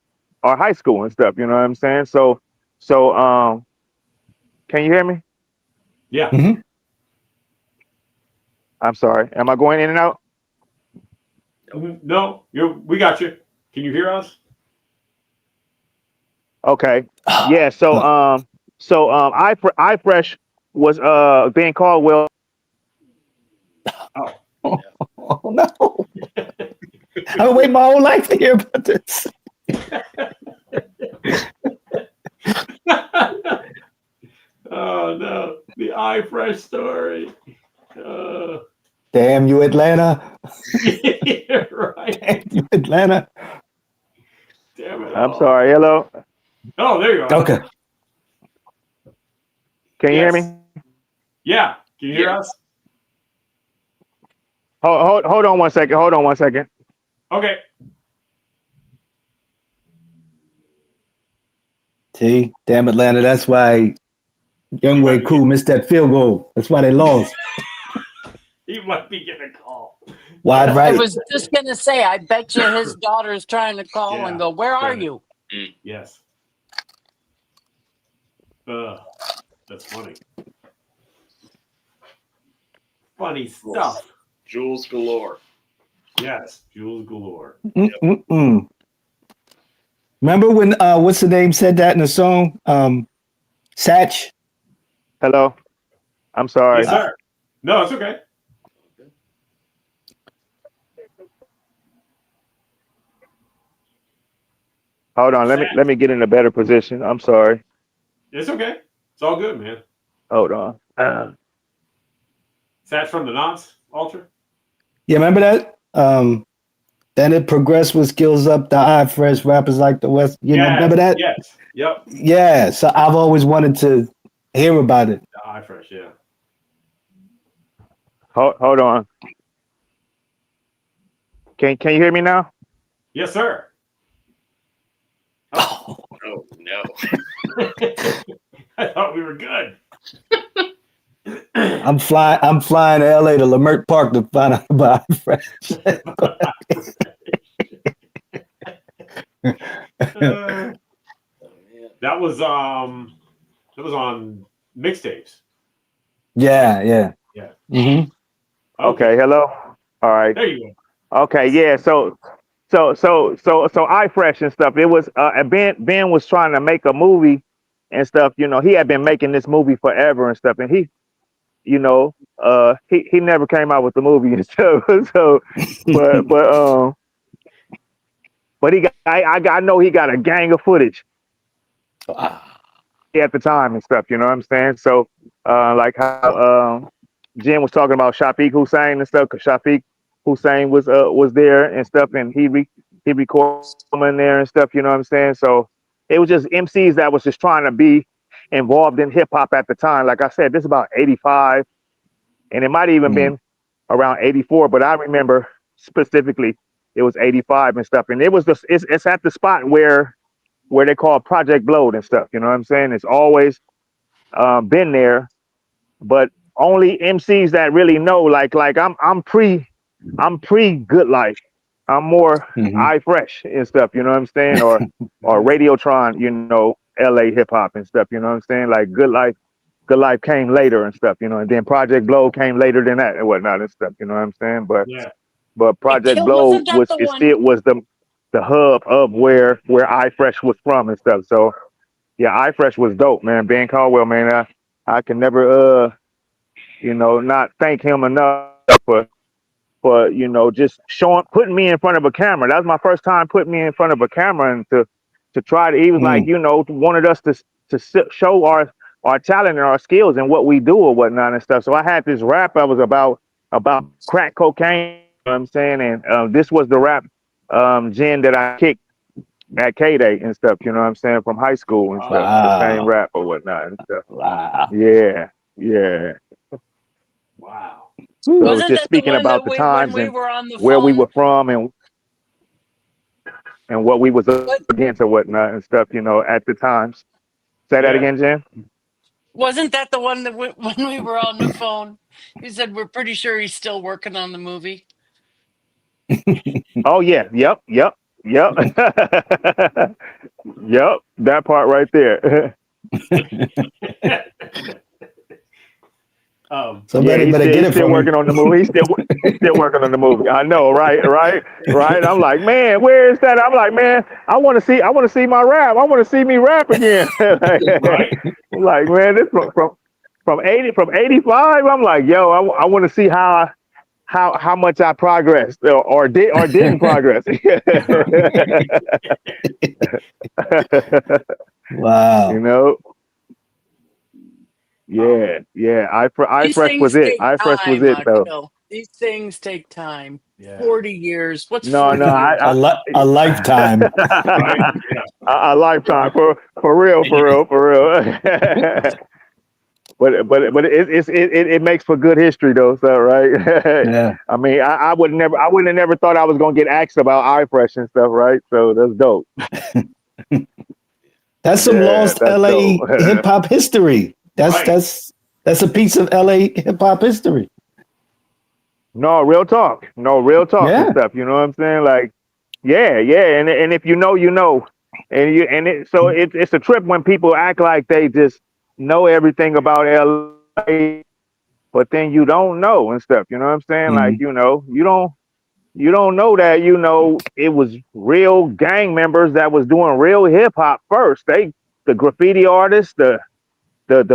S4: our high school and stuff. You know what I'm saying? So can you hear me?
S3: Yeah.
S6: Mm-hmm.
S4: I'm sorry. Am I going in and out?
S3: No, we got you. Can you hear us?
S4: Okay. Yeah. So iFresh was Ben Caldwell.
S6: Oh no! I wait my whole life to hear about this.
S3: Oh no, the iFresh story.
S6: Damn you, Atlanta!
S3: Yeah, right.
S6: Damn you, Atlanta!
S3: Damn it!
S4: I'm sorry. Hello.
S3: Oh, there you are.
S6: Okay.
S4: Can you hear me?
S3: Yeah. Can you hear us?
S4: Hold on one second.
S3: Okay.
S6: See, damn Atlanta. That's why Youngway Crew missed that field goal. That's why they lost.
S3: He might be getting a call.
S6: Wide right.
S5: I was just going to say, I bet you his daughter's trying to call and go, where are you?
S3: Yes. That's funny. Funny stuff.
S7: Jules galore.
S3: Yes, Jules galore.
S6: Mm-mm-mm. Remember when what's the name said that in the song? Satch.
S4: Hello. I'm sorry.
S3: Yes, sir. No, it's okay.
S4: Hold on. Let me get in a better position. I'm sorry.
S3: It's okay. It's all good, man.
S4: Hold on.
S3: Satch from the Knots Ultra?
S6: Yeah, remember that? Then it progressed with skills up the iFresh rappers like the West. You know, remember that?
S3: Yes. Yep.
S6: Yeah. So I've always wanted to hear about it.
S3: The iFresh, yeah.
S4: Hold on. Can you hear me now?
S3: Yes, sir.
S7: Oh no.
S3: I thought we were good.
S6: I'm flying to LA to Lamert Park to find out about Fresh.
S3: That was on mixtapes.
S6: Yeah. Mm-hmm.
S4: Okay, hello. All right.
S3: There you
S4: Okay, yeah. So iFresh and stuff. It was Ben was trying to make a movie and stuff. You know, he had been making this movie forever and stuff, and he, you know, he never came out with the movie and stuff. So, but he got I know he got a gang of footage at the time and stuff. You know what I'm saying? So, like how Jen was talking about Shafiq Hussein and stuff, because Shafiq Hussein was there and stuff, and he recorded them in there and stuff. You know what I'm saying? So it was just MCs that was just trying to be involved in hip hop at the time. Like I said, this is about '85, and it might have even been around '84, but I remember specifically it was '85 and stuff. And it was it's at the spot where they call Project Blowed and stuff. You know what I'm saying? It's always been there, but only MCs that really know. Like I'm pre Good Life. I'm more iFresh and stuff. You know what I'm saying? Or Radiotron. You know, LA hip hop and stuff. You know what I'm saying? Like Good Life came later and stuff. You know, and then Project Blow came later than that and whatnot and stuff. You know what I'm saying? But Project
S5: Akil,
S4: Blow
S5: wasn't that the
S4: it
S5: one?
S4: still was the hub of where iFresh was from and stuff. So yeah, iFresh was dope, man. Ben Caldwell, man, I can never you know, not thank him enough for you know, just putting me in front of a camera. That was my first time putting me in front of a camera, and to try to, he was like, you know, wanted us to show our talent and our skills and what we do or whatnot and stuff. So I had this rap that was about crack cocaine, you know what I'm saying? And this was the rap gen that I kicked at Kday and stuff, you know what I'm saying, from high school and stuff. The same rap or whatnot and stuff.
S6: Wow.
S4: Yeah.
S3: Wow.
S4: So
S5: Wasn't
S4: just
S5: that the
S4: speaking
S5: one
S4: about
S5: that
S4: the
S5: when
S4: times
S5: we
S4: and
S5: were on the
S4: where we
S5: phone?
S4: were from and what we was
S5: What,
S4: against or whatnot and stuff, you know, at the times. Say that again, Jen?
S5: wasn't that the one that when we were on the phone, you said we're pretty sure he's still working on the movie?
S4: Oh yeah, yep. Yep, that part right there.
S6: Somebody
S4: He's
S6: better get it
S4: still
S6: from
S4: working
S6: him.
S4: on the movie. He's still working on the movie. I know, right. I'm like, man, where is that? I'm like, man, I want to see my rap. I want to see me rap again. I'm like, man, this from 85. I'm like, yo, I want to see how much I progressed or didn't progress.
S6: Wow.
S4: You know. Yeah.
S5: These
S4: iFresh was
S5: things
S4: it.
S5: take
S4: iFresh was
S5: time,
S4: it though.
S5: Akil. These things take time.
S3: Yeah.
S5: 40 years. What's
S4: No,
S5: 40 years?
S6: A lifetime.
S4: a lifetime for real. But it makes for good history though, so right.
S6: Yeah.
S4: I mean, I wouldn't have never thought I was gonna get asked about iFresh and stuff, right? So that's dope.
S6: That's some lost
S4: that's
S6: LA
S4: dope.
S6: hip hop history. That's a piece of LA hip hop history.
S4: No, real talk
S6: Yeah.
S4: and stuff. You know what I'm saying? Like, yeah, and if you know, you know, so it's a trip when people act like they just know everything about LA, but then you don't know and stuff. You know what I'm saying? Like, you know, you don't know that, you know, it was real gang members that was doing real hip hop first. The graffiti artists, the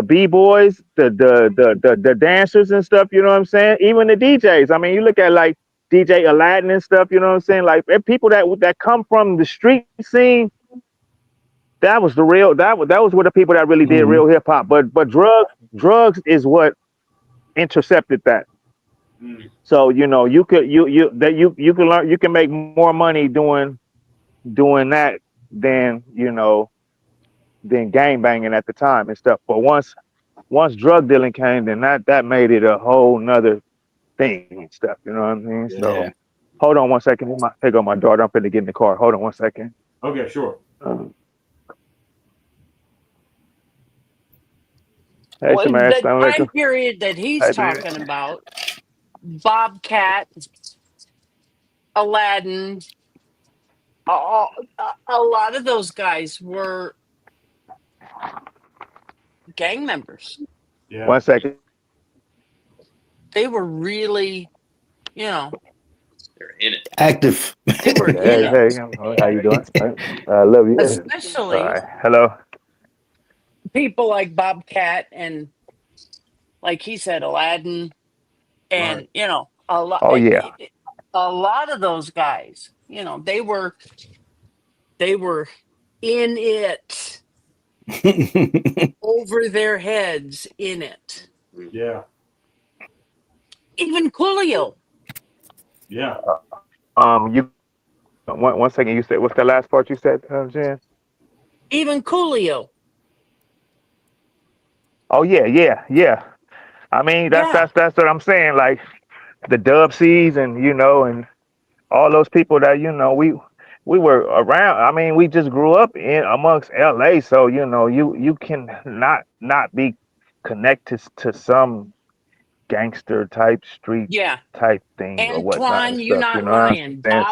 S4: b-boys, the dancers and stuff, you know what I'm saying? Even the DJs. I mean, you look at like DJ Aladdin and stuff, you know what I'm saying? Like people that come from the street scene, that was were the people that really did real hip hop. But drugs is what intercepted that. So, you know, you can learn, you can make more money doing that than, you know, than gang banging at the time and stuff. But once drug dealing came, then that made it a whole nother thing and stuff. You know what I mean?
S6: Yeah.
S4: So hold on one second. Take on my daughter. I'm finna get in the car. Hold on one second.
S3: Okay, sure.
S4: Hey,
S5: Well,
S4: Shemay,
S5: the
S4: assalamu
S5: time
S4: alaikum.
S5: period that he's
S4: Hi, baby.
S5: talking about, Bobcat, Aladdin, a lot of those guys were gang members.
S3: Yeah.
S4: 1 second.
S5: They were really, you know,
S7: They're in it.
S6: Active.
S5: they were in
S4: Hey,
S5: it.
S4: hey, how you doing? I love you. All
S5: Especially
S4: right. Hello.
S5: people like Bobcat and, like he said, Aladdin,
S3: Right.
S5: and you know,
S4: Oh yeah.
S5: a lot of those guys. You know, they were in it, over their heads in it.
S3: Yeah.
S5: Even Coolio.
S3: Yeah.
S4: You 1 second. You said what's the last part you said, Jen?
S5: Even Coolio.
S4: Oh yeah. I mean,
S5: Yeah.
S4: that's what I'm saying. Like the Dub C's and and all those people that we were around. I mean, we just grew up in amongst LA, so you can not be connected to some gangster type street
S5: Yeah.
S4: type thing or whatnot and
S5: Antoine, you're
S4: stuff. You
S5: not
S4: know what I'm
S5: lying.
S4: saying?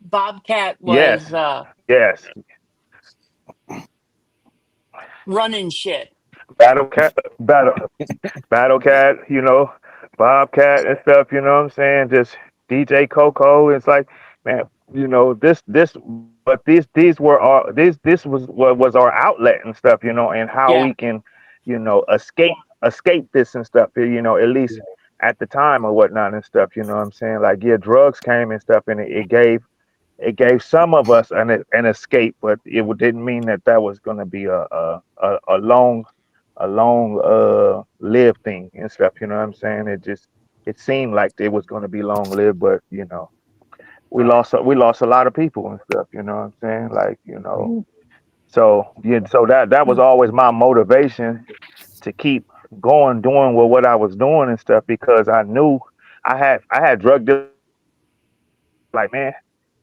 S5: Bobcat
S4: Yes,
S5: was
S4: yes.
S5: running shit.
S4: Battle Cat, Battle Cat, Bobcat and stuff, you know what I'm saying? Just DJ Coco. It's like, man, but these were our this was what was our outlet and stuff, and how
S5: Yeah.
S4: we can, escape this and stuff, at least at the time or whatnot and stuff, you know what I'm saying? Like, yeah, drugs came and stuff, and it gave some of us an escape, but didn't mean that was going to be a long lived thing and stuff. You know what I'm saying? It seemed like it was going to be long lived, but
S3: Right.
S4: we lost a lot of people and stuff. You know what I'm saying? Like so yeah, so that was always my motivation to keep going, doing what I was doing and stuff, because I knew I had drug dealers, like, man,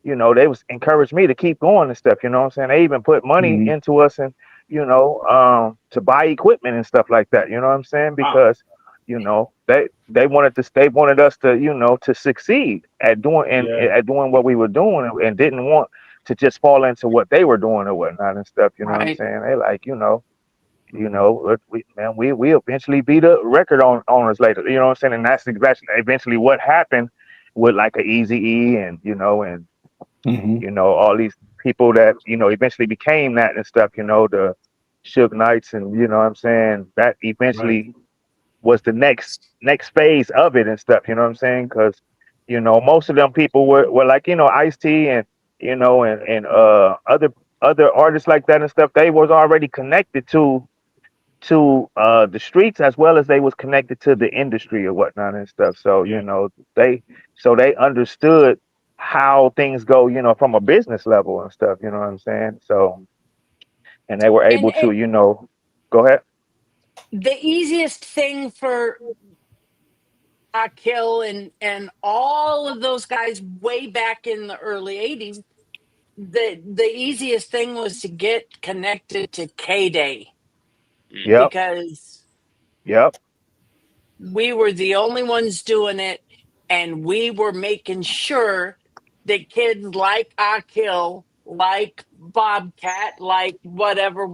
S4: they was encouraged me to keep going and stuff, you know what I'm saying? They even put money
S6: Mhm.
S4: into us, and to buy equipment and stuff like that, you know what I'm saying?
S3: Wow.
S4: Because they wanted us to, to succeed at doing and
S3: Yeah.
S4: at doing what we were doing, and didn't want to just fall into what they were doing or whatnot and stuff, you know what I'm
S5: Right.
S4: saying? They like, look, we eventually beat a record on owners later, you know what I'm saying? And that's exactly eventually what happened with like a Easy E, and
S6: Mhm.
S4: all these people that eventually became that and stuff, the Suge Knights, and what I'm saying, that
S3: Right.
S4: eventually was the next phase of it and stuff, you know what I'm saying? Because most of them people were like, Ice T, and other artists like that and stuff. They was already connected to the streets, as well as they was connected to the industry or whatnot and stuff. So
S3: Yeah.
S4: they understood how things go, from a business level and stuff. You know what I'm saying? So, and they were
S5: And
S4: able to, go ahead.
S5: the easiest thing for Akil and all of those guys way back in the early 80s, the easiest thing was to get connected to Kday,
S4: Yep,
S5: because
S4: yep,
S5: we were the only ones doing it, and we were making sure that kids like Akil, like Bobcat, like whatever,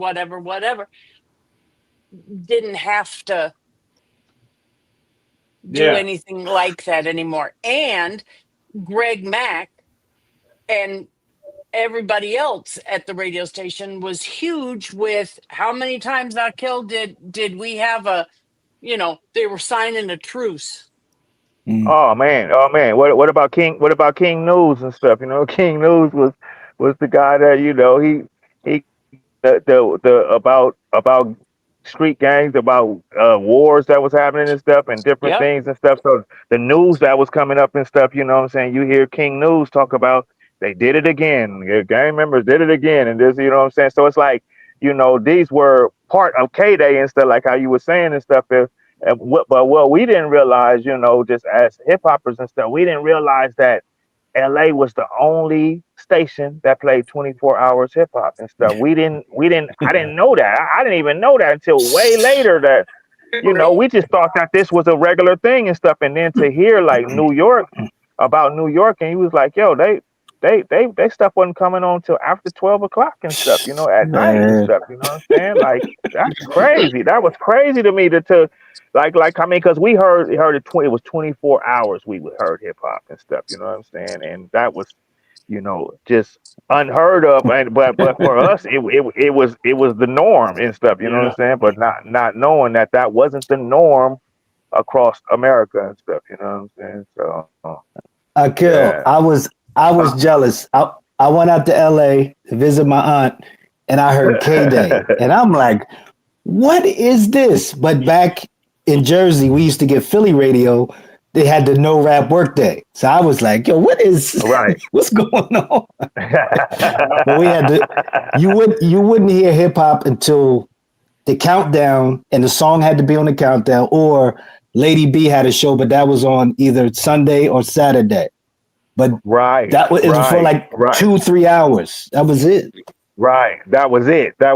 S5: didn't have to do
S3: Yeah.
S5: anything like that anymore. And Greg Mack and everybody else at the radio station was huge with how many times Akil did we have they were signing a truce.
S6: Mhm.
S4: Oh man. What about King? What about King News and stuff? King News was the guy that he the about street gangs, about wars that was happening and stuff, and different
S5: Yep.
S4: things and stuff. So the news that was coming up and stuff, what I'm saying? You hear King News talk about they did it again. Your gang members did it again, and this, what I'm saying? So it's like, these were part of Kday and stuff, like how you were saying and stuff. But what we didn't realize, just as hip hoppers and stuff, we didn't realize that LA was the only station that played 24 hours hip hop and stuff. I didn't know that. I didn't even know that until way later that, we just thought that this was a regular thing and stuff. And then to hear like New York about New York, and he was like, yo, they stuff wasn't coming on till after 12 o'clock and stuff, at night and stuff, you know what I'm saying? Like, that's crazy. That was crazy to me to like, I mean, because we heard it, it was 24 hours we heard hip hop and stuff, you know what I'm saying? And that was, just unheard of. And but for us, it was the norm and stuff, you know what I'm saying? But not knowing that wasn't the norm across America and stuff, you know what I'm saying? So
S6: Akil,
S4: yeah.
S6: I was jealous. I went out to LA to visit my aunt, and I heard Kday, and I'm like, what is this? But back in Jersey, we used to get Philly radio. They had the no rap workday. So I was like, yo, what's going on? But we had you wouldn't hear hip hop until the countdown, and the song had to be on the countdown, or Lady B had a show, but that was on either Sunday or Saturday. But it was for like 2-3 hours. That was it.
S4: Right. That was it. And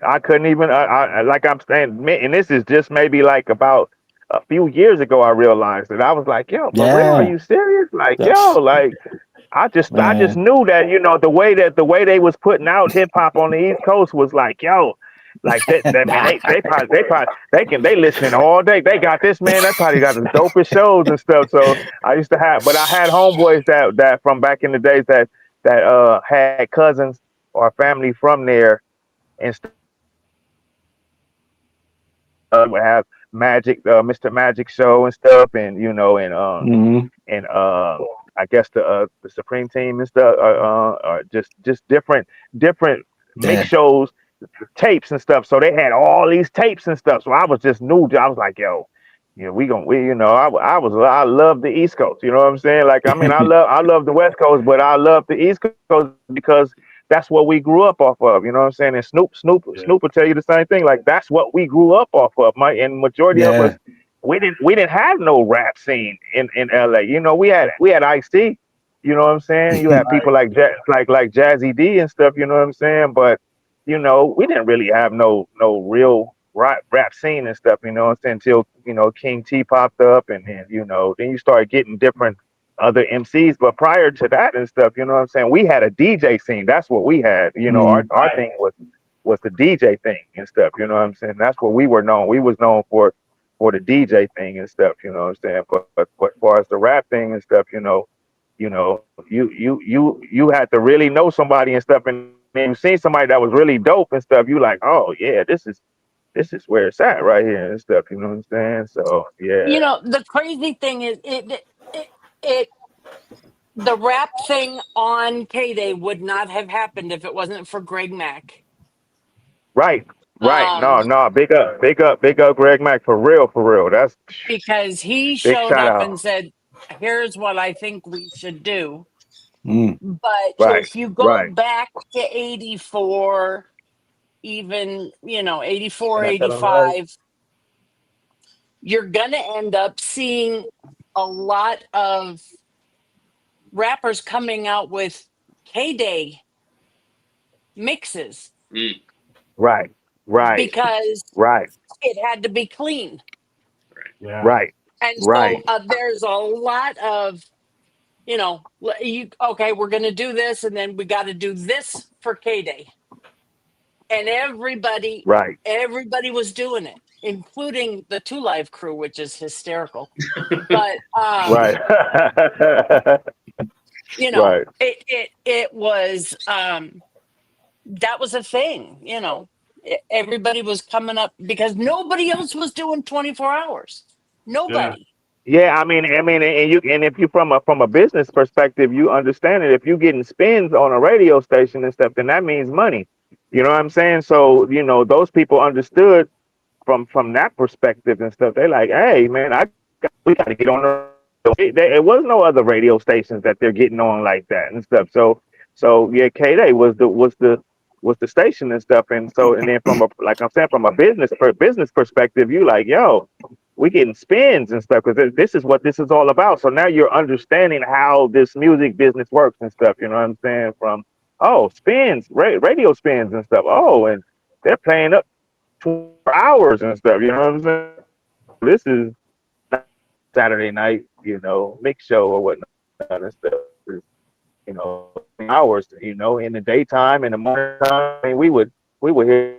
S4: I couldn't even, like I'm saying, and this is just maybe like about a few years ago, I realized that. I was like, yo, for real, are you serious? Like, yo, like, I just knew that, the way they was putting out hip hop on the East Coast was like, yo, like they listening all day. They got this, man. That's probably got the dopest shows and stuff. So I had homeboys that from back in the days that had cousins or family from there and would have Magic, Mr. Magic show and stuff, and I guess the Supreme Team and stuff, just different mix shows, tapes and stuff. So they had all these tapes and stuff. So I was just new. I was like, yo, I love the East Coast. You know what I'm saying? Like, I mean, I love the West Coast, but I love the East Coast because that's what we grew up off of. You know what I'm saying? And Snoop will tell you the same thing. Like, that's what we grew up off of. And majority of us, we didn't have no rap scene in LA. We had Ice-T. You know what I'm saying? You had people like Jazzy D and stuff. You know what I'm saying? But we didn't really have no real rap scene and stuff, you know what I'm saying, until, King T popped up, and then, then you start getting different other MCs. But prior to that and stuff, you know what I'm saying, we had a DJ scene. That's what we had. Our thing was the DJ thing and stuff, you know what I'm saying? That's what we were known. We was known for the DJ thing and stuff, you know what I'm saying? But as far as the rap thing and stuff, you had to really know somebody and stuff, and then you seen somebody that was really dope and stuff, you like, oh yeah, this is where it's at right here and stuff, you know what I'm saying? So yeah.
S5: The crazy thing is the rap thing on Kday would not have happened if it wasn't for Greg Mack.
S4: Right. No, big up Greg Mack, for real. That's
S5: because he showed up and said, here's what I think we should do. But if you go back to 84, even 84, 85, you're gonna end up seeing a lot of rappers coming out with Kday mixes.
S4: Right.
S5: Because it had to be clean.
S4: Right.
S5: And so there's a lot of, we're going to do this, and then we got to do this for Kday. And everybody was doing it, including the 2 Live crew, which is hysterical. But it was that was a thing. Everybody was coming up because nobody else was doing 24 hours. Nobody.
S4: Yeah, I mean, and if you from a business perspective, you understand it. If you're getting spins on a radio station and stuff, then that means money. You know what I'm saying? So those people understood from that perspective and stuff. They're like, hey, man, we got to get on the. It was no other radio stations that they're getting on like that and stuff. So yeah, Kday was the station and stuff. And then from a business perspective, you like, yo, we getting spins and stuff because this is what this is all about. So now you're understanding how this music business works and stuff. You know what I'm saying? From spins, radio spins and stuff. And they're playing up 2 hours and stuff. You know what I'm saying? This is not Saturday night, mix show or whatnot and stuff. It's, hours, in the daytime, in the morning time. I mean, we would hear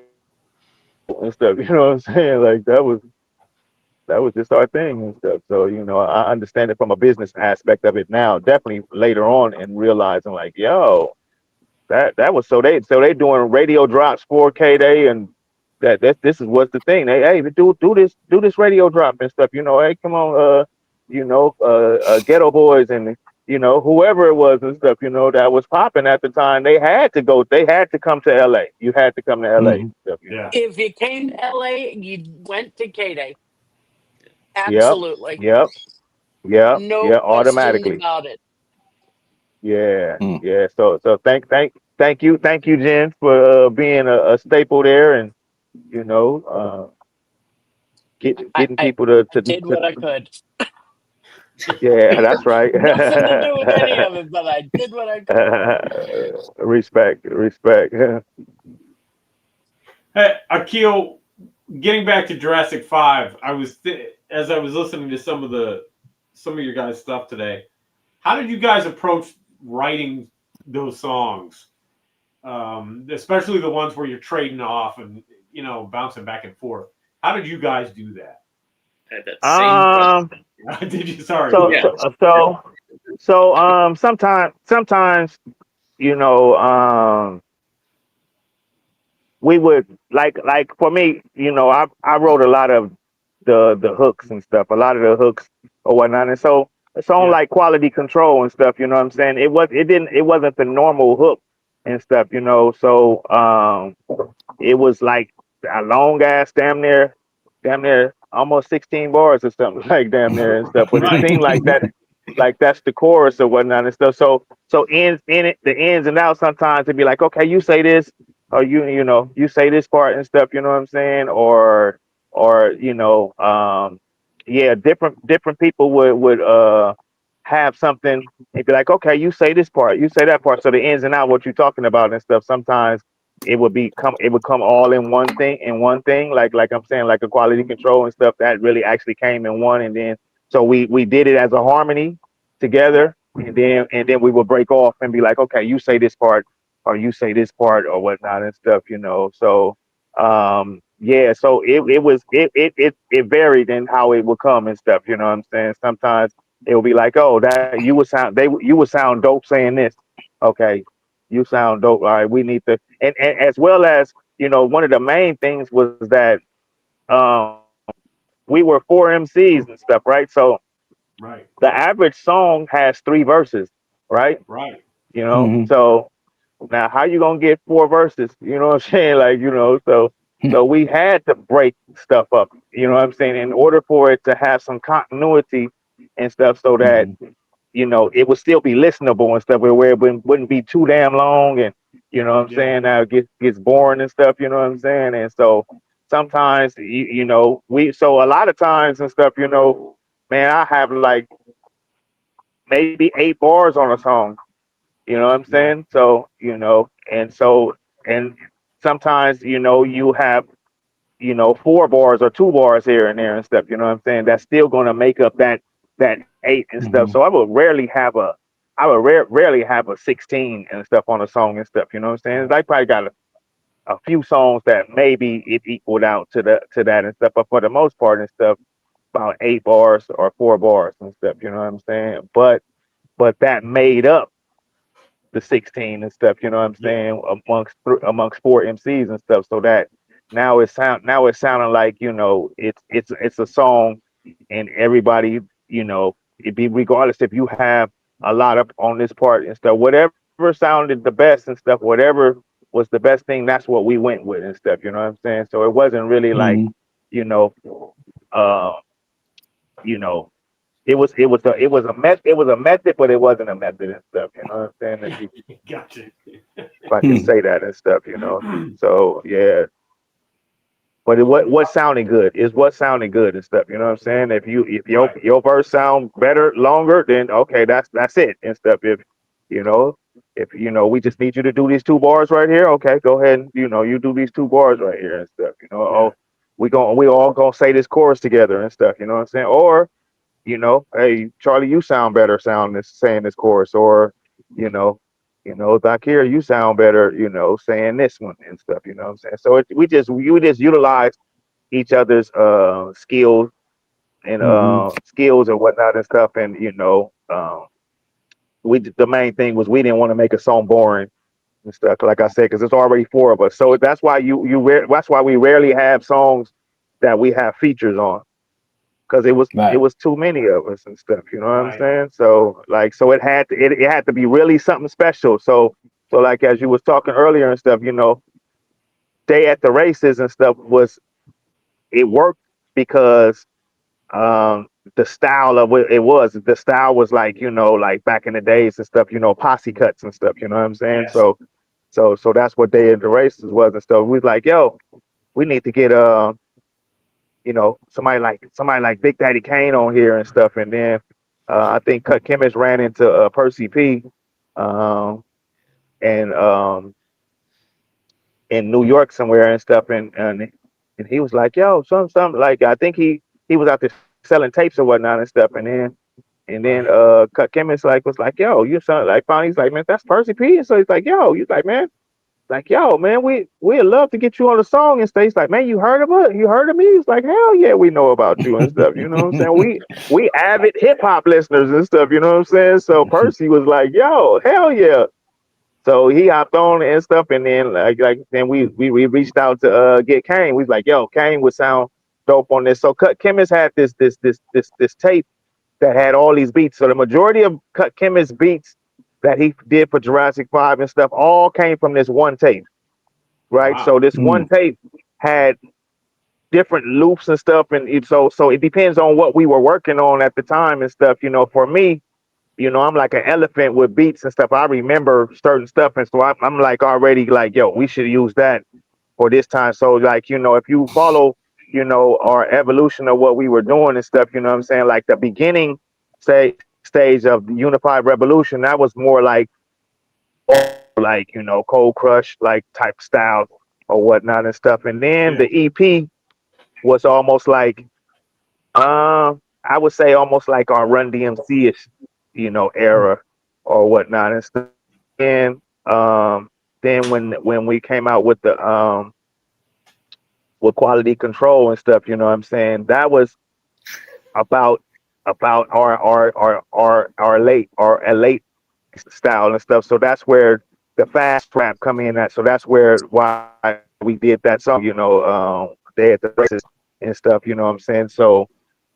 S4: and stuff. You know what I'm saying? Like that was just our thing and stuff. So, I understand it from a business aspect of it now. Definitely later on and realizing like, yo, that was so they doing radio drops for Kday and this is what's the thing. Hey, do this radio drop and stuff. Hey, come on, Ghetto Boys and whoever it was and stuff. That was popping at the time. They had to come to LA. You had to come to LA.
S6: Mhm.
S4: Stuff,
S3: Yeah.
S5: If you came to LA, you went to Kday.
S4: Yep.
S5: Absolutely.
S4: Yep. Yeah,
S5: No
S4: yeah,
S5: question
S4: automatically.
S5: about it.
S4: Yeah,
S6: Mm.
S4: yeah. So thank you, Jen, for being a staple there, and getting
S5: I
S4: people
S5: did what I could.
S4: yeah, that's right.
S5: Nothing to do with any of it, but I did what I could.
S4: Respect.
S3: Hey, Akil, getting back to Jurassic 5, as I was listening to some of your guys' stuff today. How did you guys approach writing those songs? Especially the ones where you're trading off and bouncing back and forth. How did you guys do that?
S7: I had that same question.
S3: Did you? Sorry.
S4: So
S7: Yeah.
S4: sometimes you know we would like for me, I wrote a lot of the hooks and stuff, a lot of the hooks or whatnot, and so it's on
S3: Yeah.
S4: like quality control and stuff. You know what I'm saying? It wasn't the normal hook and stuff. So it was like a long ass damn near almost 16 bars or something like damn near and stuff. But it
S3: Right.
S4: seemed like that, like that's the chorus or whatnot and stuff. So the ins and outs sometimes it'd be like, okay, you say this, or you say this part and stuff. You know what I'm saying? Or yeah, different people would have something and be like, okay, you say this part, you say that part. So the ins and out, what you're talking about and stuff. Sometimes it would come all in one thing, like I'm saying, like a quality control and stuff that really actually came in one, and then so we did it as a harmony together, and then we would break off and be like, okay, you say this part or you say this part or whatnot and stuff. So yeah, so it varied in how it would come and stuff. You know what I'm saying? Sometimes it would be like, oh, that you would sound dope saying this. Okay, you sound dope. All right, we need to, and as well as one of the main things was that um, we were four MCs and stuff, right? So
S3: Right.
S4: the average song has three verses, right?
S3: Right.
S6: Mhm.
S4: So now how you gonna get four verses? You know what I'm saying? Like so we had to break stuff up. You know what I'm saying? In order for it to have some continuity and stuff, so that
S6: Mhm.
S4: it would still be listenable and stuff where it wouldn't be too damn long and what I'm
S3: Yeah.
S4: saying, now it gets boring and stuff, you know what I'm saying? And so sometimes so a lot of times and stuff, man, I have like maybe 8 bars on a song, you know what I'm
S3: Yeah.
S4: saying? And sometimes, you have 4 bars or 2 bars here and there and stuff. You know what I'm saying? That's still going to make up that 8 and stuff.
S6: Mhm.
S4: So rarely have a 16 and stuff on a song and stuff. You know what I'm saying? I probably got a few songs that maybe it equaled out to that and stuff. But for the most part and stuff, about 8 bars or 4 bars and stuff. You know what I'm saying? But that made up the 16 and stuff, you know what I'm
S3: Yeah.
S4: saying, amongst four MCs and stuff, so that now it's sounding like, it's a song, and everybody, it be regardless if you have a lot up on this part and stuff, whatever sounded the best and stuff, whatever was the best thing, that's what we went with and stuff, you know what I'm saying? So it wasn't really like,
S6: Mhm.
S4: you know, uh, you know, it was a method, but it wasn't a method and stuff, you know what I'm saying?
S3: Gotcha.
S4: If I can say that and stuff, So yeah, But what sounded good is what sounded good and stuff. You know what I'm saying? If your verse sound better longer, then okay, that's it and stuff. You know if we just need you to do these 2 bars right here, okay, go ahead and you do these 2 bars right here and stuff. Oh, we all gonna say this chorus together and stuff. You know what I'm saying? Or hey, Charlie, you sound better saying this chorus, or you know, Zakir, you sound better, saying this one and stuff. You know what I'm saying? So we just utilize each other's skills and skills and whatnot and stuff, and the main thing was we didn't want to make a song boring and stuff. Like I said, because there's already 4 of us, so that's why that's why we rarely have songs that we have features on because it was too many of us and stuff. You know what I'm saying? So it had to be really something special. So like as you was talking earlier and stuff, Day at the Races and stuff it worked because the style of what it was. The style was like like back in the days and stuff. Posse cuts and stuff. You know what I'm saying?
S3: Yes.
S4: So that's what Day at the Races was and stuff. We was like, yo, we need to get somebody like Big Daddy Kane on here and stuff. And then I think Cut Chemist ran into Percy P, and in New York somewhere and stuff. And he was like, yo, some like I think he was out there selling tapes or whatnot and stuff. And then Cut Chemist was like, yo, you sound like finally he's like, man, that's Percy P. And so he's like, yo, he's like, man. Like, yo, man, we'd love to get you on the song and stuff. He's like, man, you heard of it? You heard of me? He's like, hell yeah, we know about you and stuff. You know what I'm saying? We avid hip hop listeners and stuff. You know what I'm saying? So Percy was like, yo, hell yeah. So he hopped on and stuff, and then then we reached out to get Kane. We was like, yo, Kane would sound dope on this. So Cut Chemist had this tape that had all these beats. So the majority of Cut Chemist beats that he did for Jurassic 5 and stuff all came from this one tape, right?
S3: Wow.
S4: So this one tape had different loops and stuff, and so it depends on what we were working on at the time and stuff. For me, I'm like an elephant with beats and stuff. I remember certain stuff, and so I'm like already like, yo, we should use that for this time. So like, if you follow, our evolution of what we were doing and stuff, you know what I'm saying? Like the beginning stage of the Unified Revolution, that was more like Cold Crush like type style or whatnot and stuff. And then the EP was almost like I would say almost like our Run DMC ish, era or whatnot and stuff. And then when we came out with the with Quality Control and stuff, you know what I'm saying, that was about our late style and stuff. So that's where the fast rap come in at. So that's why we did that song, Day at the Races and stuff, you know what I'm saying? So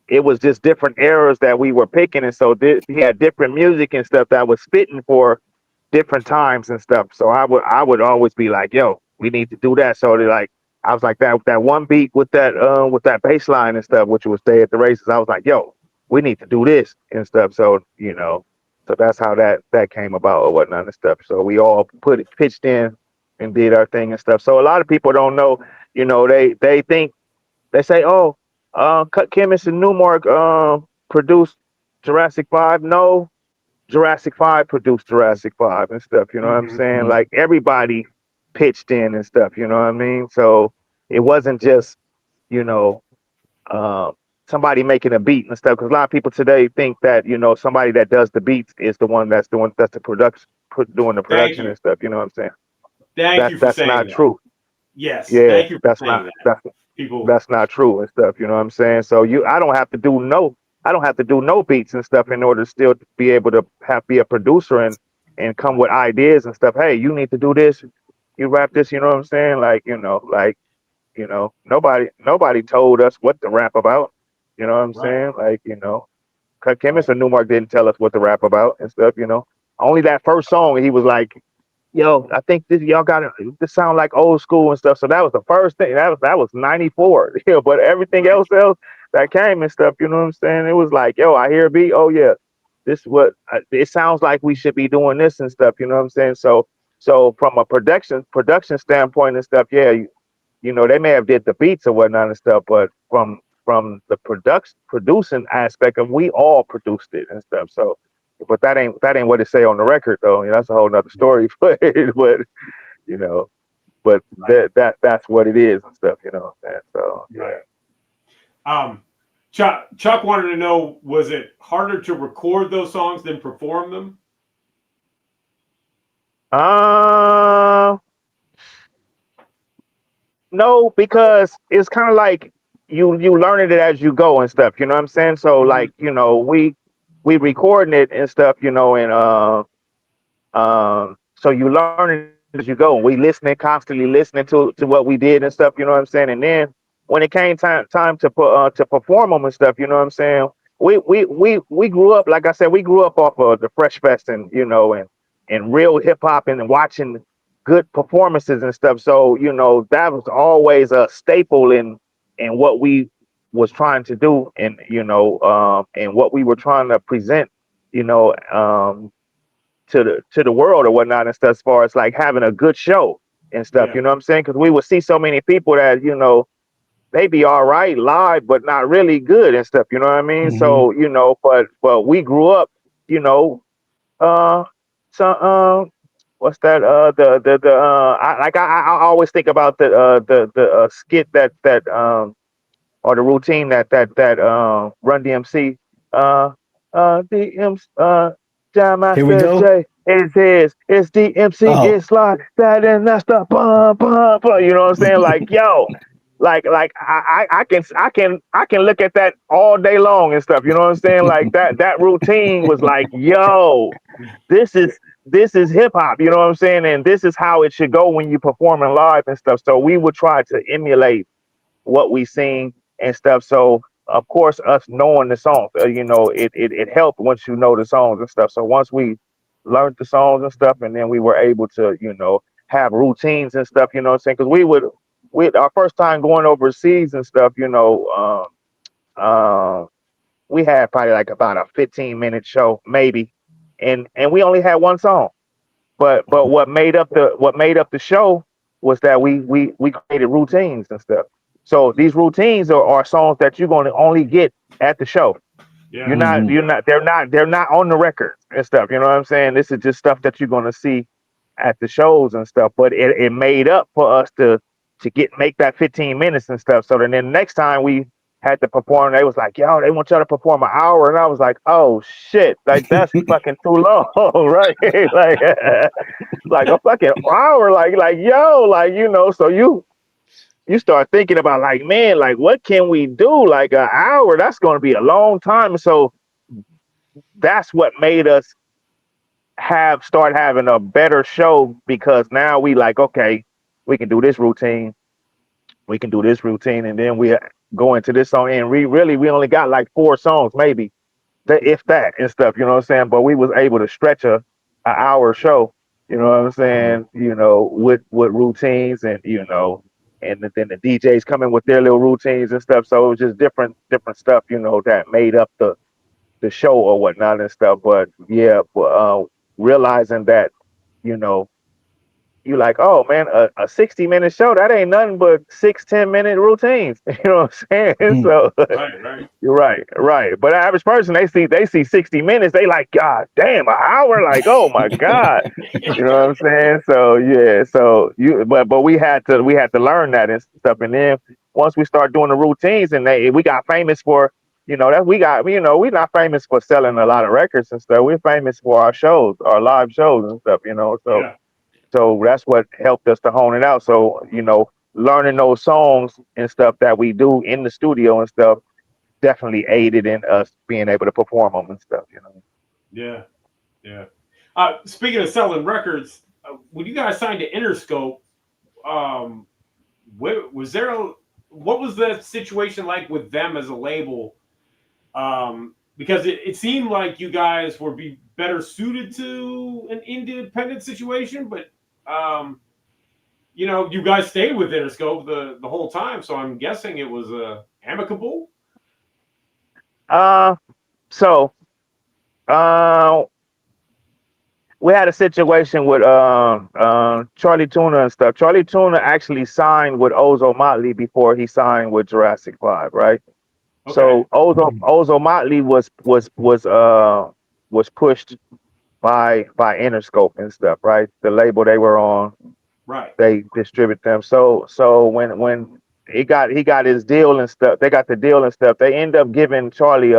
S4: it was just different eras that we were picking, and so he had different music and stuff that was fitting for different times and stuff. So I would always be like, yo, we need to do that. So I was like that one beat with that bass line and stuff, which was Day at the Races. I was like, yo, we need to do this and stuff. So so that's how that came about or whatnot and stuff. So we all pitched in and did our thing and stuff. So a lot of people don't know, they think they say, oh, Cut Chemist and Newmark produced Jurassic 5. No, Jurassic 5 produced Jurassic 5 and stuff. You know what I'm saying? Like everybody pitched in and stuff. You know what I mean? So it wasn't just somebody making a beat and stuff. Because a lot of people today think that somebody that does the beats is the one that's the production doing the production and stuff. You know what I'm saying?
S3: Thank you for
S4: that's
S3: saying
S4: not
S3: that.
S4: true.
S3: Yes.
S4: Yeah,
S3: Thank you for
S4: that's
S3: saying
S4: not
S3: that. People.
S4: that's not true and stuff. You know what I'm saying? So I don't have to do no beats and stuff in order to still be able to be a producer and come with ideas and stuff. Hey, you need to do this. You rap this. You know what I'm saying? Nobody told us what to rap about. You know what I'm saying? Cut Chemist and Newmark didn't tell us what to rap about and stuff. Only that first song he was like, yo, I think y'all got this sound like old school and stuff. So that was the first thing. That was 94. But everything else that came and stuff, you know what I'm saying? It was like, yo, I hear a beat. Oh yeah, this what it sounds like we should be doing this and stuff. You know what I'm saying? So from a production standpoint and stuff, yeah, you know, they may have did the beats or whatnot and stuff, but from the producing aspect of, we all produced it and stuff. So, but that ain't what it say on the record though. You know, that's a whole nother story. But you know, but that's what it is and stuff. You know, and so yeah.
S3: Chuck wanted to know, was it harder to record those songs than perform them?
S4: No, because it's kind of like you learning it as you go and stuff. You know what I'm saying? So like, you know, we recording it and stuff. You know, and so you learn it as you go. We listening, constantly listening to what we did and stuff. You know what I'm saying? And then when it came time to perform them and stuff, you know what I'm saying? We grew up, like I said, we grew up off of the Fresh Fest and, you know, and real hip hop and watching good performances and stuff. So, you know, that was always a staple in what we was trying to do, and, you know, and what we were trying to present, you know, to the world or whatnot and stuff, as far as like having a good show and stuff. You know what I'm saying? Because we would see so many people that, you know, they be all right live, but not really good and stuff. You know what I mean? So, you know, but we grew up, you know, so what's that? I always think about the skit that or the routine that Run DMC Jam
S6: Here we
S4: Master
S6: go.
S4: J is his, it's DMC,
S6: Oh,
S4: it's like that, and that's the bum. You know what I'm saying? Like, yo, like I can look at that all day long and stuff. You know what I'm saying? Like that routine was like, yo, this is this is hip hop. You know what I'm saying? And this is how it should go when you performing live and stuff. So we would try to emulate what we sing and stuff. So of course, us knowing the songs, you know, it helped once you know the songs and stuff. So once we learned the songs and stuff, and then we were able to, you know, have routines and stuff. You know what I'm saying? Because we our first time going overseas and stuff, you know, we had probably like about a 15-minute show maybe, and we only had one song. But what made up the show was that we created routines and stuff. So these routines are songs that you're going to only get at the show.
S3: Yeah.
S4: They're not on the record and stuff. You know what I'm saying? This is just stuff that you're going to see at the shows and stuff. But it made up for us to make that 15 minutes and stuff. So then the next time we had to perform, they was like, yo, they want y'all to perform an hour. And I was like, oh shit, like that's fucking too long, right? like like a fucking hour, like yo, like, you know, so you start thinking about like, man, like what can we do? Like an hour, that's gonna be a long time. So that's what made us start having a better show, because now we like, okay, we can do this routine, and then we go into this song, and we only got like 4 songs maybe, if that and stuff, you know what I'm saying? But we was able to stretch a hour show, you know what I'm saying? You know, with routines, and, you know, and then the DJs come in with their little routines and stuff. So it was just different stuff, you know, that made up the show or whatnot and stuff. But yeah, realizing that, you know, you like, oh man, a 60-minute show, that ain't nothing but 6 10-minute routines. You know what I'm saying? So
S3: Right.
S4: you're right. But the average person, they see 60 minutes, they like, God damn, an hour, like, oh my God. You know what I'm saying? So yeah, so but we had to learn that and stuff. And then once we start doing the routines, and we got famous for, you know, that we got, you know, we're not famous for selling a lot of records and stuff. We're famous for our shows, our live shows and stuff, you know. So
S3: Yeah.
S4: so that's what helped us to hone it out. So, you know, learning those songs and stuff that we do in the studio and stuff definitely aided in us being able to perform them and stuff, you know.
S3: Yeah. Yeah. Speaking of selling records, when you guys signed to Interscope, um, what was the situation like with them as a label? Because it seemed like you guys would be better suited to an independent situation, but you know, you guys stayed with Interscope the whole time, so I'm guessing it was amicable.
S4: Uh, so, uh, we had a situation with Charlie Tuna and stuff. Charlie Tuna actually signed with Ozo Motley before he signed with Jurassic 5, right?
S3: Okay.
S4: So Ozo Motley was pushed by Interscope and stuff, right? The label they were on,
S3: Right.
S4: they distribute them. So when he got his deal and stuff, they got the deal and stuff. They end up giving Charlie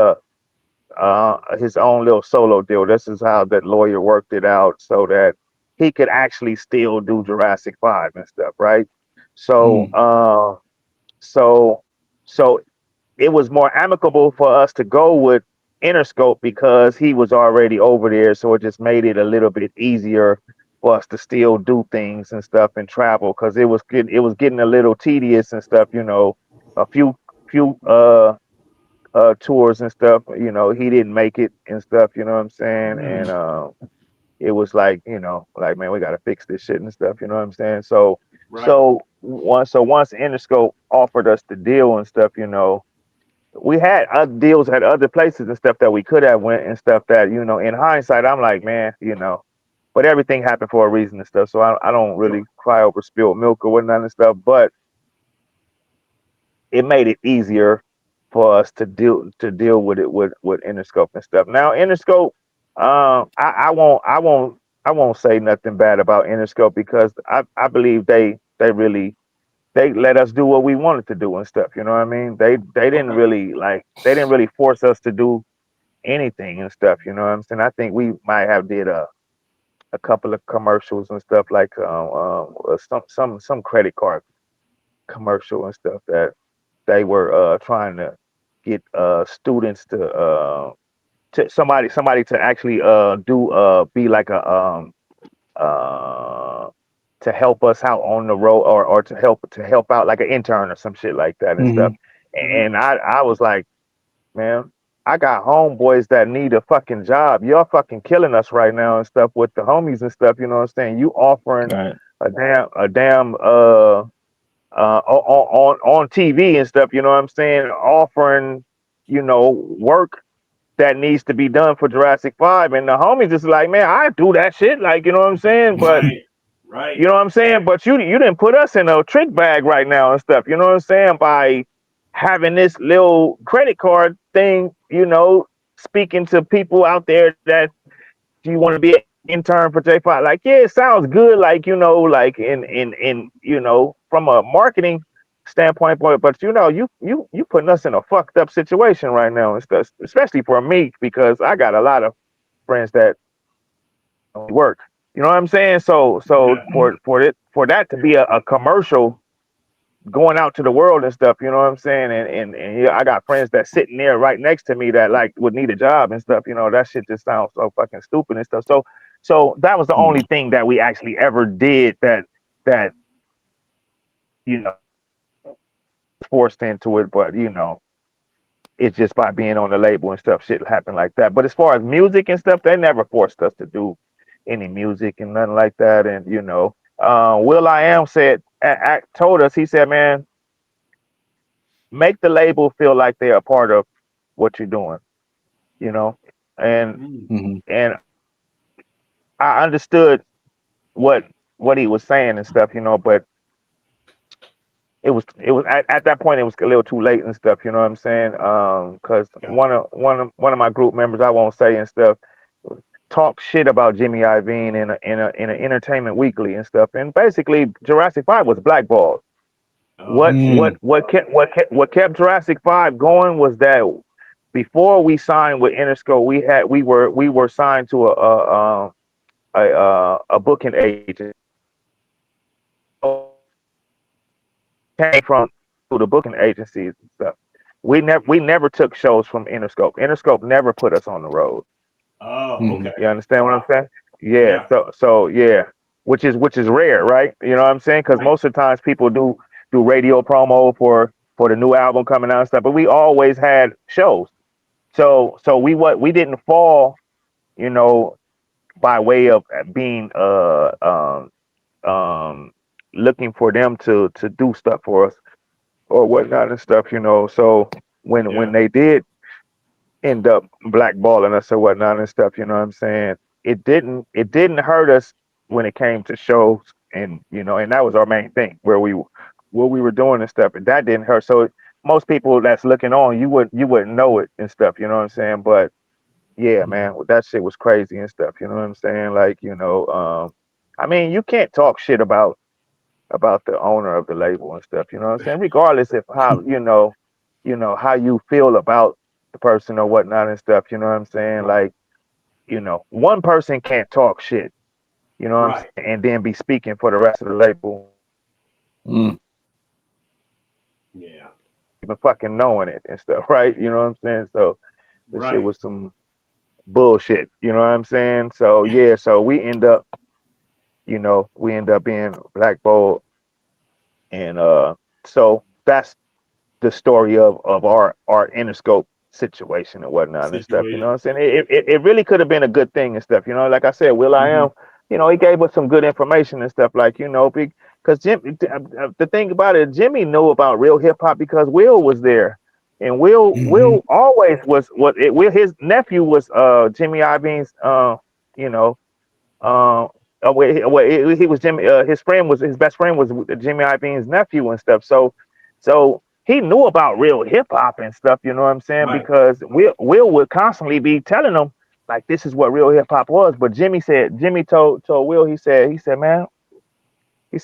S4: his own little solo deal. This is how that lawyer worked it out so that he could actually still do Jurassic 5 and stuff, right? So so so it was more amicable for us to go with Interscope because he was already over there, so it just made it a little bit easier for us to still do things and stuff and travel because it was getting a little tedious and stuff, you know. A few tours and stuff, you know, he didn't make it and stuff, you know what I'm saying? And it was like, you know, like, man, we got to fix this shit and stuff, you know what I'm saying? So
S3: Right.
S4: so once Interscope offered us the deal and stuff, you know, we had other deals at other places and stuff that we could have went and stuff that, you know, in hindsight, I'm like, man, you know, but everything happened for a reason and stuff. So I don't really cry over spilled milk or whatnot and stuff, but it made it easier for us to deal with it with Interscope and stuff. Now Interscope, I won't say nothing bad about Interscope because I believe they really they let us do what we wanted to do and stuff. You know what I mean? They didn't really they didn't really force us to do anything and stuff. You know what I'm saying? I think we might have did a couple of commercials and stuff like some credit card commercial and stuff that they were trying to get students to somebody to actually do be like a to help us out on the road or to help out like an intern or some shit like that and stuff. And I was like, man, I got homeboys that need a fucking job. Y'all fucking killing us right now and stuff with the homies and stuff. You know what I'm saying? You offering a damn on TV and stuff. You know what I'm saying? Offering, you know, work that needs to be done for Jurassic 5, and the homies just like, man, I do that shit, like, you know what I'm saying? But
S3: right.
S4: you know what I'm saying? But you didn't put us in a trick bag right now and stuff. You know what I'm saying? By having this little credit card thing, you know, speaking to people out there that you want to be an intern for J5. Like, yeah, it sounds good, like, you know, like in you know, from a marketing standpoint, but you know, you putting us in a fucked up situation right now and stuff, especially for me because I got a lot of friends that work. You know what I'm saying? So for that to be a commercial going out to the world and stuff, you know what I'm saying? And yeah, I got friends that sitting there right next to me that like would need a job and stuff, you know, that shit just sounds so fucking stupid and stuff. So that was the only thing that we actually ever did that you know forced into it, but you know, it's just by being on the label and stuff, shit happened like that. But as far as music and stuff, they never forced us to do any music and nothing like that. And you know, Will I Am told us, he said, man, make the label feel like they're a part of what you're doing, you know. And I understood what he was saying and stuff, you know, but it was at that point it was a little too late and stuff, you know what I'm saying? Because one of my group members, I won't say and stuff, talk shit about Jimmy Iovine in an Entertainment Weekly and stuff, and basically Jurassic 5 was blackballed. What kept Jurassic 5 going was that before we signed with Interscope, we were signed to a booking agent. Came from the booking agencies and stuff. We never took shows from Interscope. Interscope never put us on the road.
S3: Oh, okay.
S4: You understand what I'm saying? Yeah. So yeah, which is rare, right? You know what I'm saying? Because most of the times people do radio promo for the new album coming out and stuff, but we always had shows. So we didn't fall, you know, by way of being looking for them to do stuff for us or whatnot and stuff, you know. So when they did end up blackballing us or whatnot and stuff, you know what I'm saying, it didn't hurt us when it came to shows, and and that was our main thing where what we were doing and stuff, and that didn't hurt. So most people that's looking on, you wouldn't know it and stuff, you know what I'm saying? But yeah, man, that shit was crazy and stuff, you know what I'm saying? Like, I mean, you can't talk shit about the owner of the label and stuff, you know what I'm saying? Regardless of how, how you feel about the person or whatnot and stuff, you know what I'm saying? Like, one person can't talk shit, you know what I'm saying, and then be speaking for the rest of the label.
S3: Yeah.
S4: Even fucking knowing it and stuff, right? You know what I'm saying? So this shit was some bullshit, you know what I'm saying? So yeah, so we end up being blackballed, and so that's the story of our Interscope situation and whatnot and stuff, you know what I'm saying? It really could have been a good thing and stuff, like I said, Will I Am, he gave us some good information and stuff, like, because the thing about it, Jimmy knew about real hip hop because Will was there, and Will always was Will, his nephew was Jimmy Iovine's he was Jimmy, his best friend was Jimmy Iovine's nephew and stuff, so he knew about real hip hop and stuff, you know what I'm saying? Right. Because Will would constantly be telling him, like, this is what real hip hop was. But Jimmy told Will, he said, man, you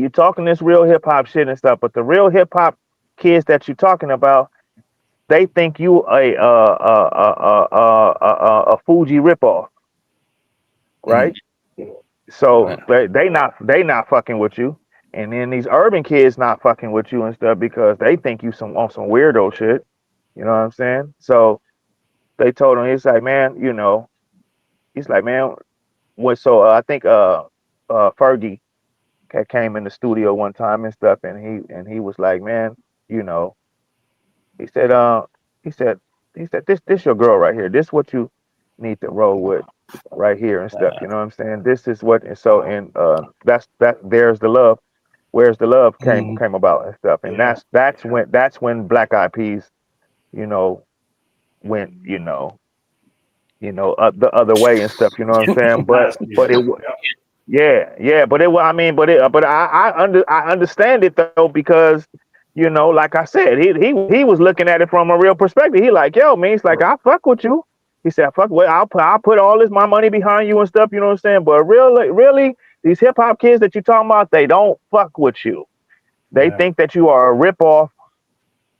S4: talking this real hip hop shit and stuff, but the real hip hop kids that you talking about, they think you a Fuji ripoff, right? So they not fucking with you. And then these urban kids not fucking with you and stuff because they think you on some weirdo shit. You know what I'm saying? So they told him, he's like, man, I think Fergie came in the studio one time and stuff, and he was like, man, he said this your girl right here. This what you need to roll with right here and stuff. You know what I'm saying? This is what, and so, and there's the love. Where's the love came about and stuff, and that's when Black Eyed Peas, went the other way and stuff. You know what I'm saying? But I understand it though, because like I said, he was looking at it from a real perspective. He like, yo, man, he's like, I fuck with you. He said, fuck, well, I'll put all my money behind you and stuff. You know what I'm saying? But really. These hip hop kids that you're talking about, they don't fuck with you. They think that you are a rip off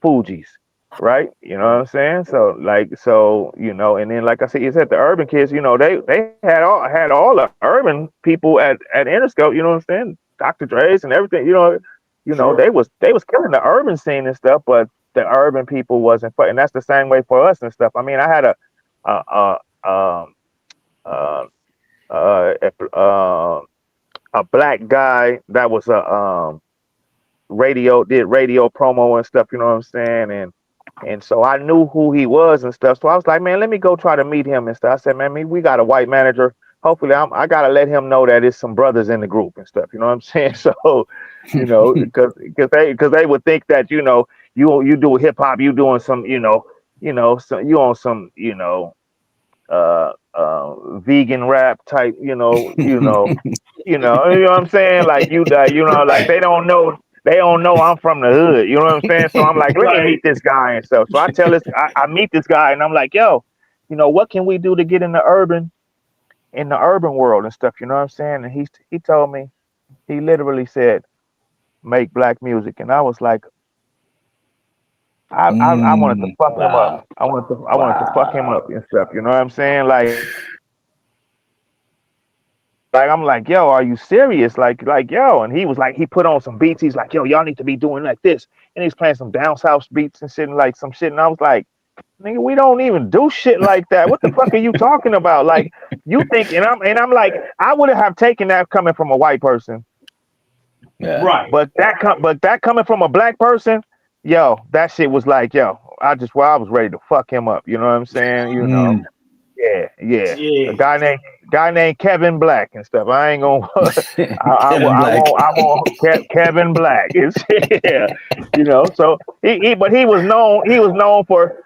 S4: Fugees, right? You know what I'm saying? So and then like I said, you said the urban kids, they had all the urban people at Interscope, you know what I'm saying? Dr. Dre's and everything, they was killing the urban scene and stuff, but the urban people wasn't, and that's the same way for us and stuff. I mean, I had a black guy that was did radio promo and stuff, you know what I'm saying? And so I knew who he was and stuff. So I was like, man, let me go try to meet him and stuff. I said, man, we got a white manager. Hopefully I gotta let him know that it's some brothers in the group and stuff, you know what I'm saying? So, because they would think that, you do hip hop, you doing some, so you on some, vegan rap type, you know what I'm saying? Like like they don't know I'm from the hood, you know what I'm saying? So I'm like, let me meet this guy and stuff. So I meet this guy and I'm like, yo, what can we do to get in the urban world and stuff, you know what I'm saying? And he told me, he literally said, make black music. And I was like, I wanted to fuck him up. I wanted to fuck him up and stuff, you know what I'm saying? Like I'm like, yo, are you serious? Like, yo. And he was like, he put on some beats. He's like, yo, y'all need to be doing like this. And he's playing some down south beats and shit, and like some shit. And I was like, nigga, we don't even do shit like that. What the fuck are you talking about? Like, you think? And I'm like, I would have taken that coming from a white person.
S3: Yeah. Right.
S4: But that coming from a black person, yo, that shit was like, yo, I was ready to fuck him up. You know what I'm saying? Yeah. A guy guy named Kevin Black and stuff. I ain't gonna.
S6: Kevin Black.
S4: I want Kevin Black. It's, yeah, So but he was known. He was known for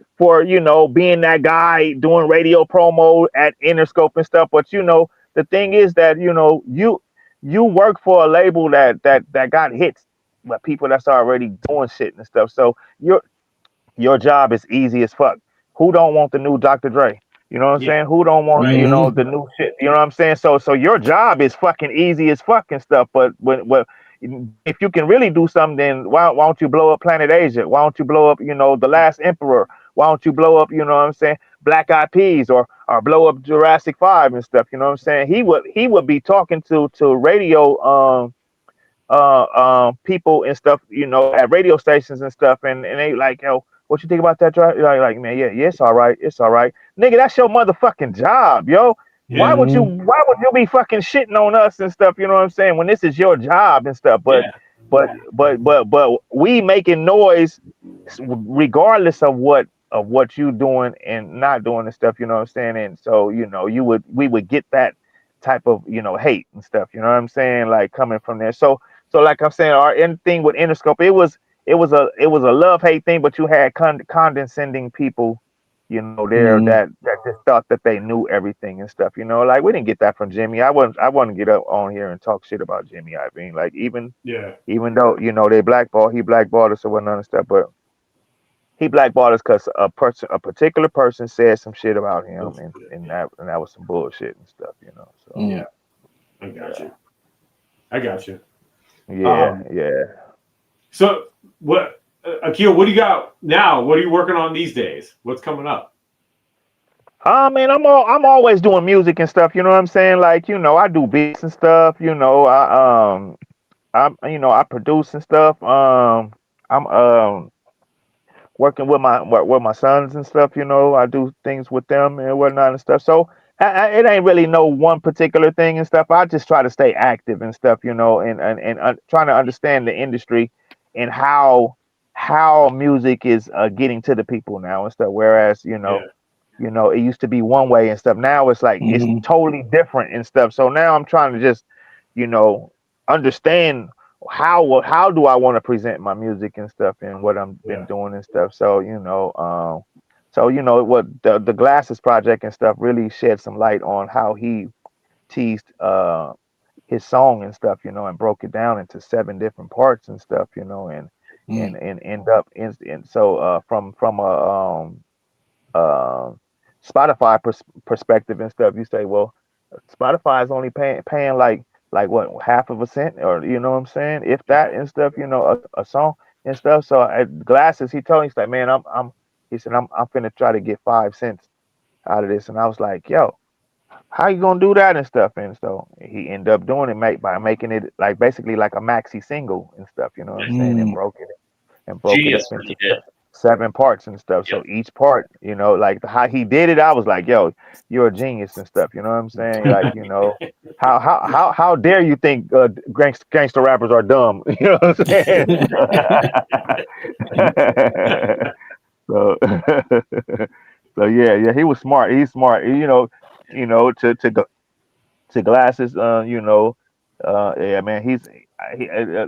S4: being that guy doing radio promo at Interscope and stuff. But the thing is that you work for a label that got hits, but people that's already doing shit and stuff. So your job is easy as fuck. Who don't want the new Dr. Dre? You know what I'm saying? Who don't want, the new shit? You know what I'm saying? So your job is fucking easy as fucking stuff. But if you can really do something, then why don't you blow up Planet Asia? Why don't you blow up, The Last Emperor? Why don't you blow up, Black Eyed Peas or blow up Jurassic 5 and stuff? You know what I'm saying? He would be talking to radio people and stuff, at radio stations and stuff, and they like, yo, what you think about that drive? Like, man, yeah, it's all right, nigga, that's your motherfucking job, yo.
S3: Yeah.
S4: Why would you be fucking shitting on us and stuff? You know what I'm saying? When this is your job and stuff, but we making noise regardless of what you doing and not doing and stuff. You know what I'm saying? And so we would get that type of hate and stuff. You know what I'm saying? Like coming from there. So like I'm saying, our thing with Interscope, it was a love-hate thing, but you had condescending people, there that just thought that they knew everything and stuff. Like we didn't get that from Jimmy. I wouldn't get up on here and talk shit about Jimmy Iovine. Like even though they he blackballed us or whatnot and stuff, but he blackballed us because a particular person said some shit about him, and that was some bullshit and stuff. So
S3: yeah, I got you.
S4: Yeah.
S3: So what, Akil? What do you got now? What are you working on these days? What's coming up?
S4: Man, I'm always doing music and stuff. You know what I'm saying? Like I do beats and stuff. I produce and stuff. I'm working with my sons and stuff. I do things with them and whatnot and stuff. So it ain't really no one particular thing and stuff. I just try to stay active and stuff, and trying to understand the industry and how music is getting to the people now and stuff. Whereas it used to be one way and stuff. Now it's like it's totally different and stuff. So now I'm trying to just understand how do I want to present my music and stuff and what I'm been doing and stuff. So what the Glasses project and stuff really shed some light on how he teased his song and stuff, and broke it down into 7 different parts and stuff, and end up from a Spotify perspective and stuff. You say, well, Spotify is only paying like what, half of a cent, or you know what I'm saying, if that and stuff, a song and stuff. So at Glasses, he told me, he's like, man, I'm finna try to get 5 cents out of this. And I was like, yo, how you gonna do that and stuff? And so he ended up doing it by making it like basically like a maxi single and stuff, you know what I'm saying, and broke it into 7 parts and stuff. So each part, like how he did it, I was like, yo, you're a genius and stuff. You know what I'm saying? Like, how dare you think gangster rappers are dumb? You know what I'm saying? So yeah, he was smart. He's smart. To Glasses, yeah, man,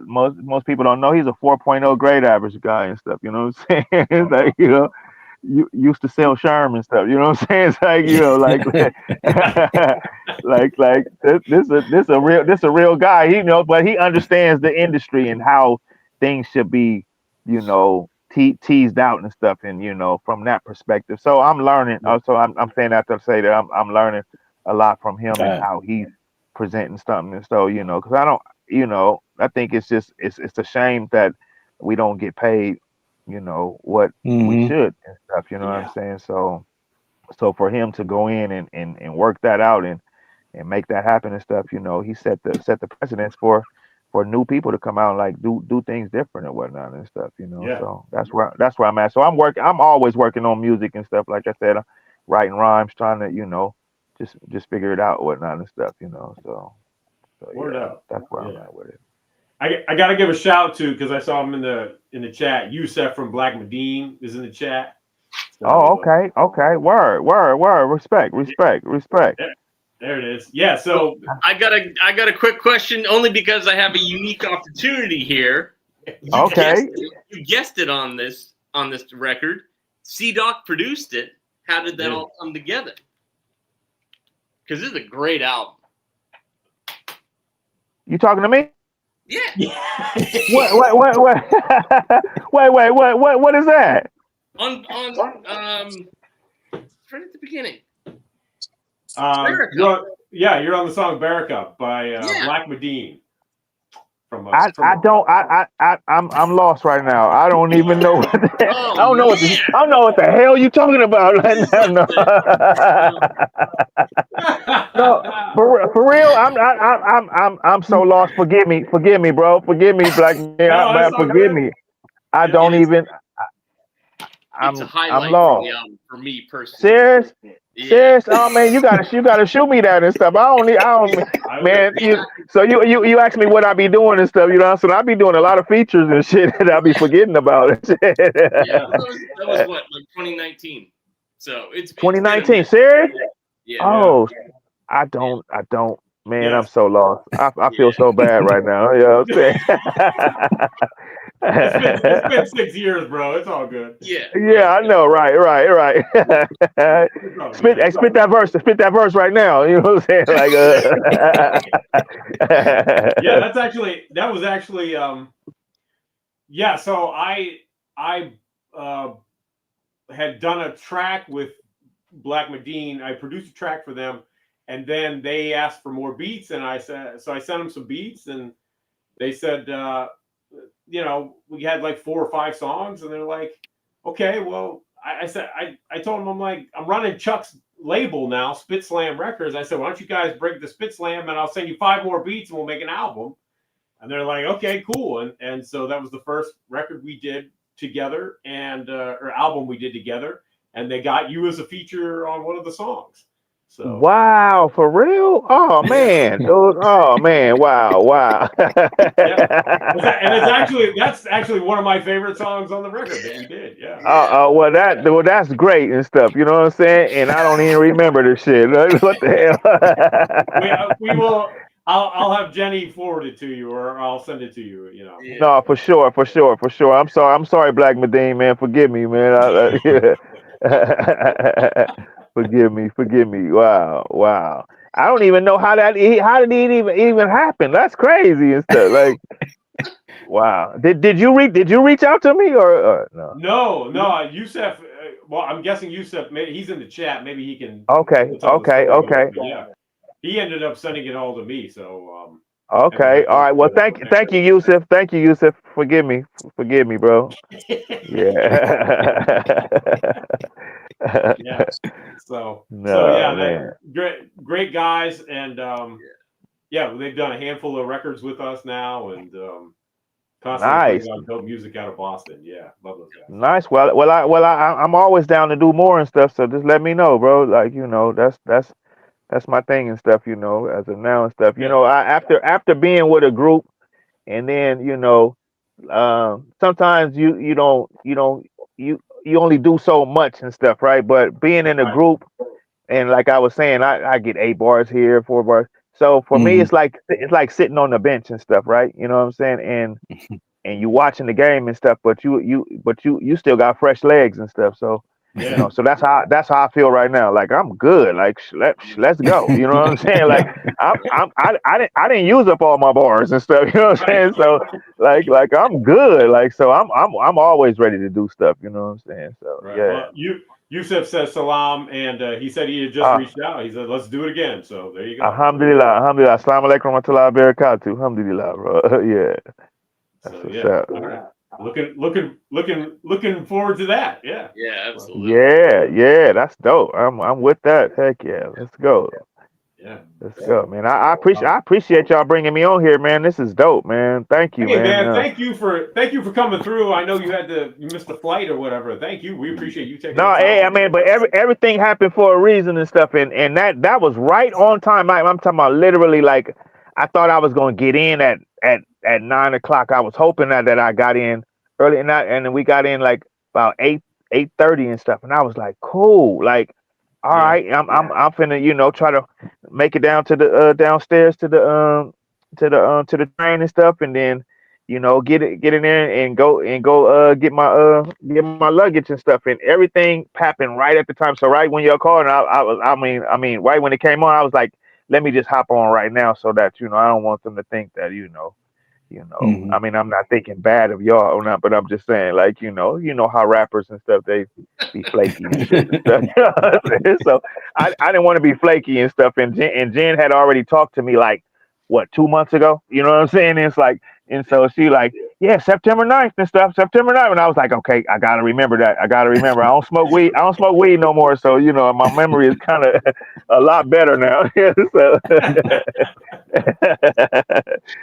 S4: most people don't know he's a 4.0 grade average guy and stuff. You know what I'm saying? It's like, you used to sell Sherm and stuff. You know what I'm saying? It's like, like this a real guy. But he understands the industry and how things should be, teased out and stuff, and from that perspective. So I'm learning. So I'm saying that to say that I'm learning a lot from him and how he's presenting something. And so because I don't, I think it's a shame that we don't get paid, what we should and stuff. You know what I'm saying? So for him to go in and work that out and make that happen and stuff, he set the precedence for new people to come out and like do things different and whatnot and stuff, So that's where I'm at. So I'm always working on music and stuff. Like I said, I'm writing rhymes, trying to, just figure it out and whatnot and stuff, So yeah, that's where I'm at with it.
S3: I gotta give a shout to, because I saw him in the chat. Yusef from Black Medine is in the chat. So,
S4: okay. Word. Respect.
S3: Yeah. There it is. Yeah. So
S7: I got a quick question, only because I have a unique opportunity here.
S4: Okay.
S7: You guessed it on this record. C-Doc produced it. How did that all come together? Because this is a great album.
S4: You talking to me?
S7: Yeah.
S4: What? What is that?
S7: On right at the beginning.
S3: You're on the song "Baraka" by Black Medine. I'm
S4: lost right now. I don't even know what I don't know what the hell you talking about right now. No, for real. I'm so lost. Forgive me, bro. Forgive me, Black man. Forgive me. I don't even.
S7: It's a highlight
S4: I'm lost.
S7: from the album for me personally.
S4: Serious? Yeah. Serious? Oh man, you gotta shoot me that and stuff. I don't man. You ask me what I be doing and stuff. You know, so I be doing a lot of features and shit that I be forgetting about it.
S7: Yeah, that was what, like 2019. So it's
S4: 2019. Serious?
S7: Yeah.
S4: Oh, I don't. Man, yes. I'm so lost. I feel so bad right now. You know what I'm saying?
S3: It's been 6 years, bro. It's all good.
S7: Yeah.
S4: Yeah, I know. Right. Spit that verse. Spit that verse right now. You know what I'm saying? Like,
S3: yeah, that was actually. Yeah. So I had done a track with Black Medine. I produced a track for them, and then they asked for more beats, and I sent them some beats, and they said. You know, we had like 4 or 5 songs, and they're like, okay, well, I told them, I'm like, I'm running Chuck's label now, Spit Slam Records. I said, why don't you guys break the Spit Slam, and I'll send you 5 more beats, and we'll make an album. And they're like, okay, cool. And so that was the first record we did together, and or album we did together, and they got you as a feature on one of the songs. So.
S4: Wow, for real? Oh man, oh man, wow.
S3: And that's actually one of my favorite songs on the record that we did. Yeah.
S4: Well, that's great and stuff. You know what I'm saying? And I don't even remember this shit. What the
S3: hell? we will. I'll have Jenny forward it to you, or I'll send it to you. You know.
S4: Yeah. No, for sure. I'm sorry, Black Medine, man. Forgive me, man. Forgive me. Wow. I don't even know how did it even happen? That's crazy and stuff. Like, wow. Did you reach out to me or no?
S3: No. Yusef. Well, I'm guessing Yusef. He's in the chat. Maybe he can.
S4: Okay.
S3: Yeah. He ended up sending it all to me. So.
S4: Okay. All right. Well, thank you, Yusef. Thank you, Yusef. Forgive me, bro. Yeah.
S3: Yeah. So yeah, great guys, and they've done a handful of records with us now, and constantly putting out dope music out of Boston. Yeah, love those guys.
S4: Nice. Well, I'm always down to do more and stuff. So just let me know, bro. Like, you know, that's my thing and stuff. You know, as of now and stuff. You know, after being with a group, and then you know, sometimes you only do so much and stuff, right? But being in a group, and like I was saying, I get 8 bars here, 4 bars. So for me, it's like sitting on the bench and stuff, right? You know what I'm saying? And you watching the game and stuff, but you still got fresh legs and stuff. So you know, so that's how I feel right now. Like, I'm good. Like, let's go. You know what I'm saying? Like, I didn't use up all my bars and stuff. You know what I'm saying? So like I'm good. Like, so I'm always ready to do stuff. You know what I'm saying? So yeah.
S3: Well, Yusuf says salam, and he said he had just reached out. He said, let's do it again. So there you go.
S4: Alhamdulillah. Assalamu alaikum wa rahmatullahi wa barakatuh. Alhamdulillah, bro. Yeah. That's what's up.
S3: All right. Looking forward to that. Yeah.
S7: Yeah, absolutely.
S4: Yeah, that's dope. I'm with that. Heck yeah, let's go.
S3: Yeah,
S4: let's go, man. I appreciate y'all bringing me on here, man. This is dope, man. Thank you, man.
S3: Thank you for coming through. I know you missed the flight or whatever. Thank you. We appreciate you taking.
S4: No, hey, I mean, but everything happened for a reason and stuff, and that was right on time. I'm talking about literally, like, I thought I was gonna get in at 9 o'clock. I was hoping that I got in early, and then we got in like about 8:30 and stuff. And I was like, cool. Like, All right, I'm finna try to make it down to the downstairs to the train and stuff, and then get in there and go get my luggage and stuff, and everything happened right at the time. So right when you're calling, I mean right when it came on, I was like, let me just hop on right now so that I don't want them to think that
S6: Mhm.
S4: I mean, I'm not thinking bad of y'all or not, but I'm just saying, like, how rappers and stuff, they be flaky and shit and stuff. You know what I'm saying? So I didn't want to be flaky and stuff. And Jen had already talked to me like, what, 2 months ago? You know what I'm saying? And it's like, and so she like, yeah, September 9th and stuff, September 9th. And I was like, okay, I got to remember that. I got to remember. I don't smoke weed. I don't smoke weed no more. So, my memory is kind of a lot better now. so,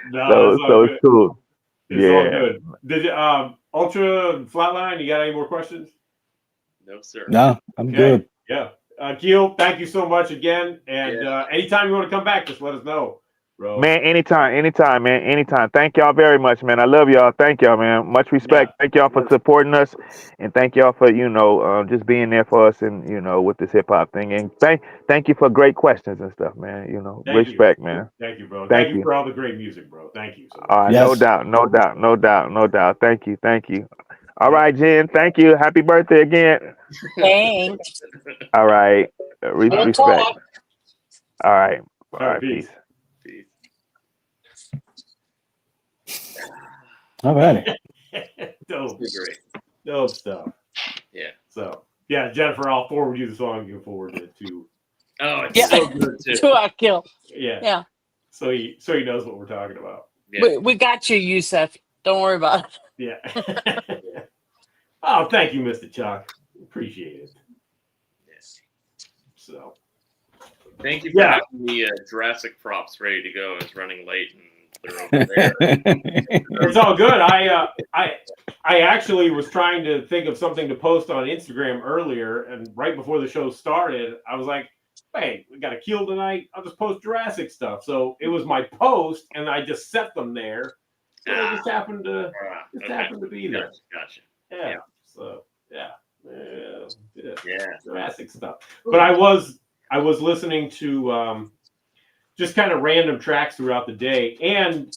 S3: No, it's
S4: so,
S3: all
S4: so it's
S3: good.
S4: cool.
S3: It's all
S4: Yeah.
S3: good. Did you, Ultra Flatline? You got any more questions?
S7: No, sir.
S6: No, I'm good.
S3: Yeah. Keel, thank you so much again. And anytime you want to come back, just let us know, bro.
S4: Man, anytime, man, anytime. Thank y'all very much, man. I love y'all. Thank y'all, man. Much respect.
S3: Yeah.
S4: Thank y'all for supporting us, and thank y'all for just being there for us and with this hip hop thing. And thank you for great questions and stuff, man.
S3: Thank
S4: Respect,
S3: you.
S4: man.
S3: Thank you, bro.
S4: Thank
S3: Thank you
S4: you.
S3: for all the great music, bro. Thank you so much.
S6: Yes.
S4: No doubt, no doubt, no doubt, no doubt. Thank you. All right, Jen. Thank you. Happy birthday again.
S5: Thanks.
S4: All right.
S5: We'll
S4: Respect.
S5: talk.
S4: All right.
S3: All right, peace.
S7: Peace.
S6: All right.
S3: Dope.
S7: Great.
S3: Dope stuff.
S7: Yeah.
S3: So, yeah, Jennifer, I'll forward you the song. You can forward it to.
S7: Oh, it's
S5: Yeah.
S7: so good too.
S5: To Akil.
S3: Yeah.
S5: Yeah.
S3: So he knows what we're talking about.
S7: Yeah.
S5: We got you, Yusef. Don't worry about it.
S3: Yeah. Oh, thank you, Mr. Chuck. Appreciate it.
S7: Yes.
S3: So.
S7: Thank you for having the Jurassic props ready to go. It's running late and they're over there.
S3: It's all good. I actually was trying to think of something to post on Instagram earlier, and right before the show started, I was like, "Hey, we got a Keel tonight. I'll just post Jurassic stuff." So it was my post, and I just set them there. So they just happened to be there.
S7: Gotcha.
S3: Yeah. So yeah. Jurassic stuff. But I was listening to just kind of random tracks throughout the day, and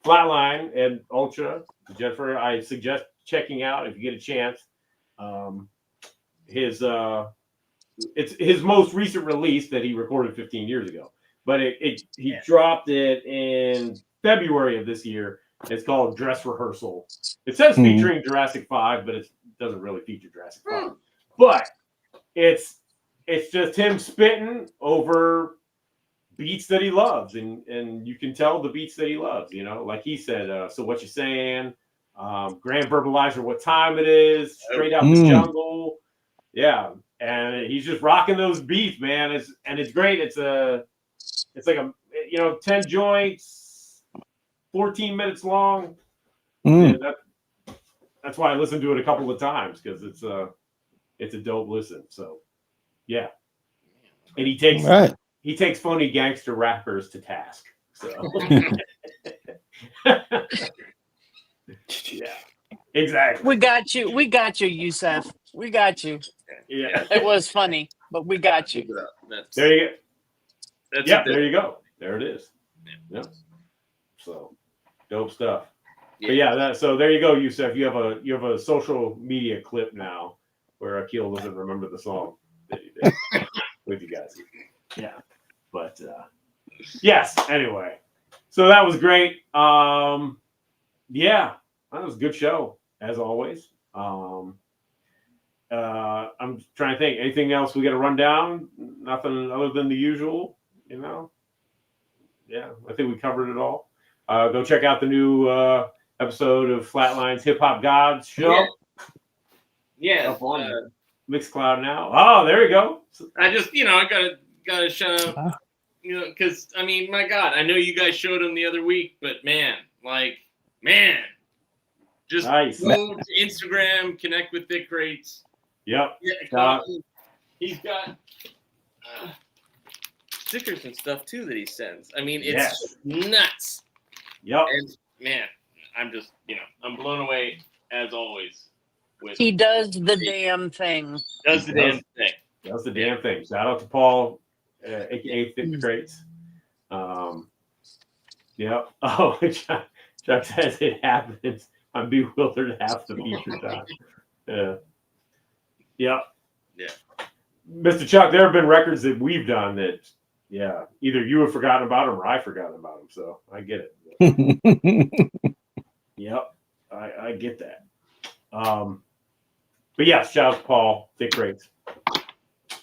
S3: Flatline and Ultra, Jennifer, I suggest checking out if you get a chance. It's his most recent release that he recorded 15 years ago, but he dropped it in February of this year. It's called Dress Rehearsal. It says featuring Jurassic 5, but it doesn't really feature Jurassic 5. But it's just him spitting over beats that he loves, and you can tell the beats that he loves, like he said, so what you saying, Grand Verbalizer, what time it is, Straight Out the Jungle. Yeah, and he's just rocking those beats, man. It's great. It's like a 10 joints, 14 minutes long. Yeah, that's why I listened to it a couple of times, because it's a dope listen. So yeah, and he takes phony gangster rappers to task. So yeah, exactly.
S5: We got you, Yusef. We got you.
S3: Yeah,
S5: it was funny, but we got you.
S3: There you go. There you go. There it is. Yeah. So dope stuff. But yeah, so there you go, Yusef. You have a social media clip now where Akil doesn't remember the song that he did with you guys. Yeah. But yes, anyway. So that was great. Yeah, that was a good show, as always. I'm trying to think. Anything else we got to run down? Nothing other than the usual, Yeah, I think we covered it all. Go check out the new episode of Flatline's Hip Hop Gods show.
S7: Yeah.
S3: Up on Mixcloud now. Oh, there you go.
S7: I just, I gotta shout out, because my God, I know you guys showed him the other week, but just
S3: nice.
S7: go to Instagram, connect with Thick Crates.
S3: Yep.
S7: He's got stickers and stuff too that he sends. It's nuts.
S3: Yep.
S7: And man, I'm just, I'm blown away as always.
S5: He does the damn thing.
S7: Does the damn thing.
S3: That was the damn thing. Shout out to Paul, aka Thick Crates. Yep. Oh, Chuck says it happens. I'm bewildered half the feature time. Yeah. Yep.
S7: Yeah.
S3: Mr. Chuck, there have been records that we've done that, yeah, either you have forgotten about them or I forgot about them. So I get it. Yep. I get that. But yes, shout out to Paul, Thick Crates.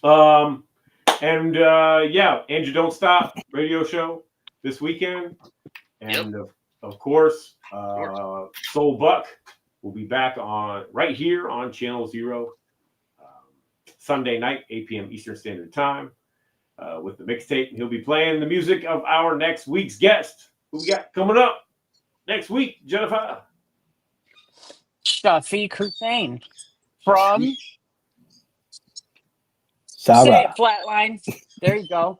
S3: And yeah, Andrew Don't Stop radio show this weekend. And of course, Soul Buck will be back on right here on Channel Zero Sunday night, 8 p.m. Eastern Standard Time with the mixtape. And he'll be playing the music of our next week's guest. Who we got coming up next week, Jennifer?
S5: Shafiq Hussein from
S6: Sarah.
S5: Say it, Flatline. There you go.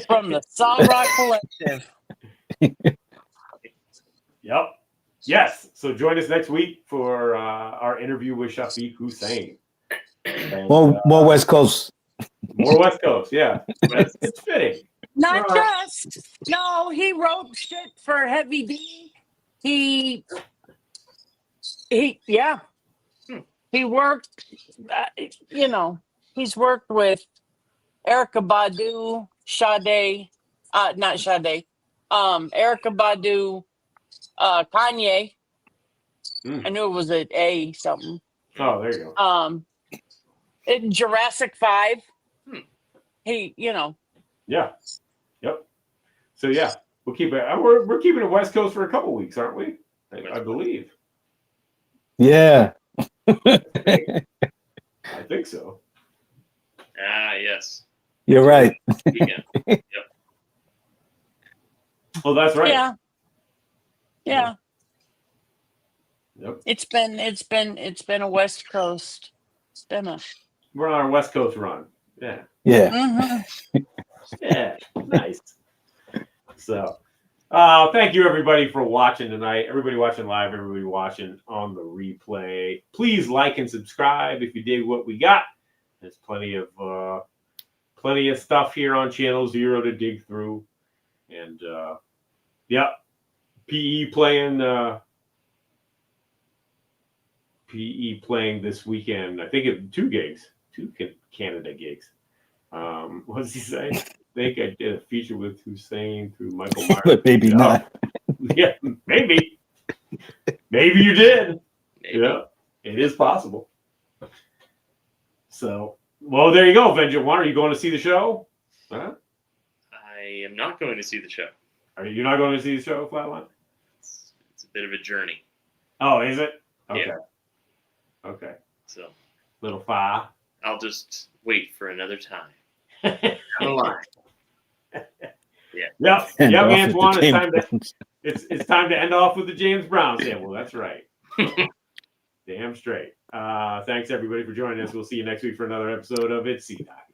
S5: From the Song Rock Collective.
S3: Yep. Yes. So join us next week for our interview with Shafiq Hussein. And,
S6: More West Coast.
S3: More West Coast, yeah. It's fitting.
S5: Not just. No, he wrote shit for Heavy D. He worked, he's worked with Erykah Badu, Sade, not Sade, Erykah Badu, Kanye. I knew it was an A something.
S3: Oh, there you go.
S5: In Jurassic 5. He,
S3: Yeah. Yep. So yeah, we'll keep it. We're keeping it West Coast for a couple weeks, aren't we? I believe.
S6: Yeah.
S3: I think so.
S7: Yes.
S6: You're right.
S7: Yep.
S3: Oh, that's right.
S5: Yeah. Yeah.
S3: Yep.
S5: It's been a West Coast. It's been a.
S3: We're on our West Coast run. Yeah.
S6: Yeah.
S5: Mhm.
S3: Yeah. Nice. So, thank you everybody for watching tonight. Everybody watching live, everybody watching on the replay. Please like and subscribe if you dig what we got. There's plenty of stuff here on Channel Zero to dig through. And yeah, PE playing this weekend. I think it 2 gigs, 2 Canada gigs. What does he say? I think I did a feature with Hussein through Michael Myers.
S6: But maybe not.
S3: Yeah, maybe. Maybe you did.
S7: Maybe.
S3: Yeah, it is possible. So, well, there you go, Vengeance One. Are you going to see the show? Huh?
S7: I am not going to see the show.
S3: Are you not going to see the show, Flatline?
S7: It's a bit of a journey.
S3: Oh, is it? Okay.
S7: Yeah.
S3: Okay.
S7: So,
S3: Little fire.
S7: I'll just wait for another time. I'm alive.
S3: Yep.
S6: And
S3: Yeah,
S6: off
S3: man.
S6: with the
S3: One. It's
S6: James
S3: time to
S6: Browns.
S3: it's time to end off with the James Brown sample. That's right. Damn straight. Thanks everybody for joining us. We'll see you next week for another episode of It's C-Doc.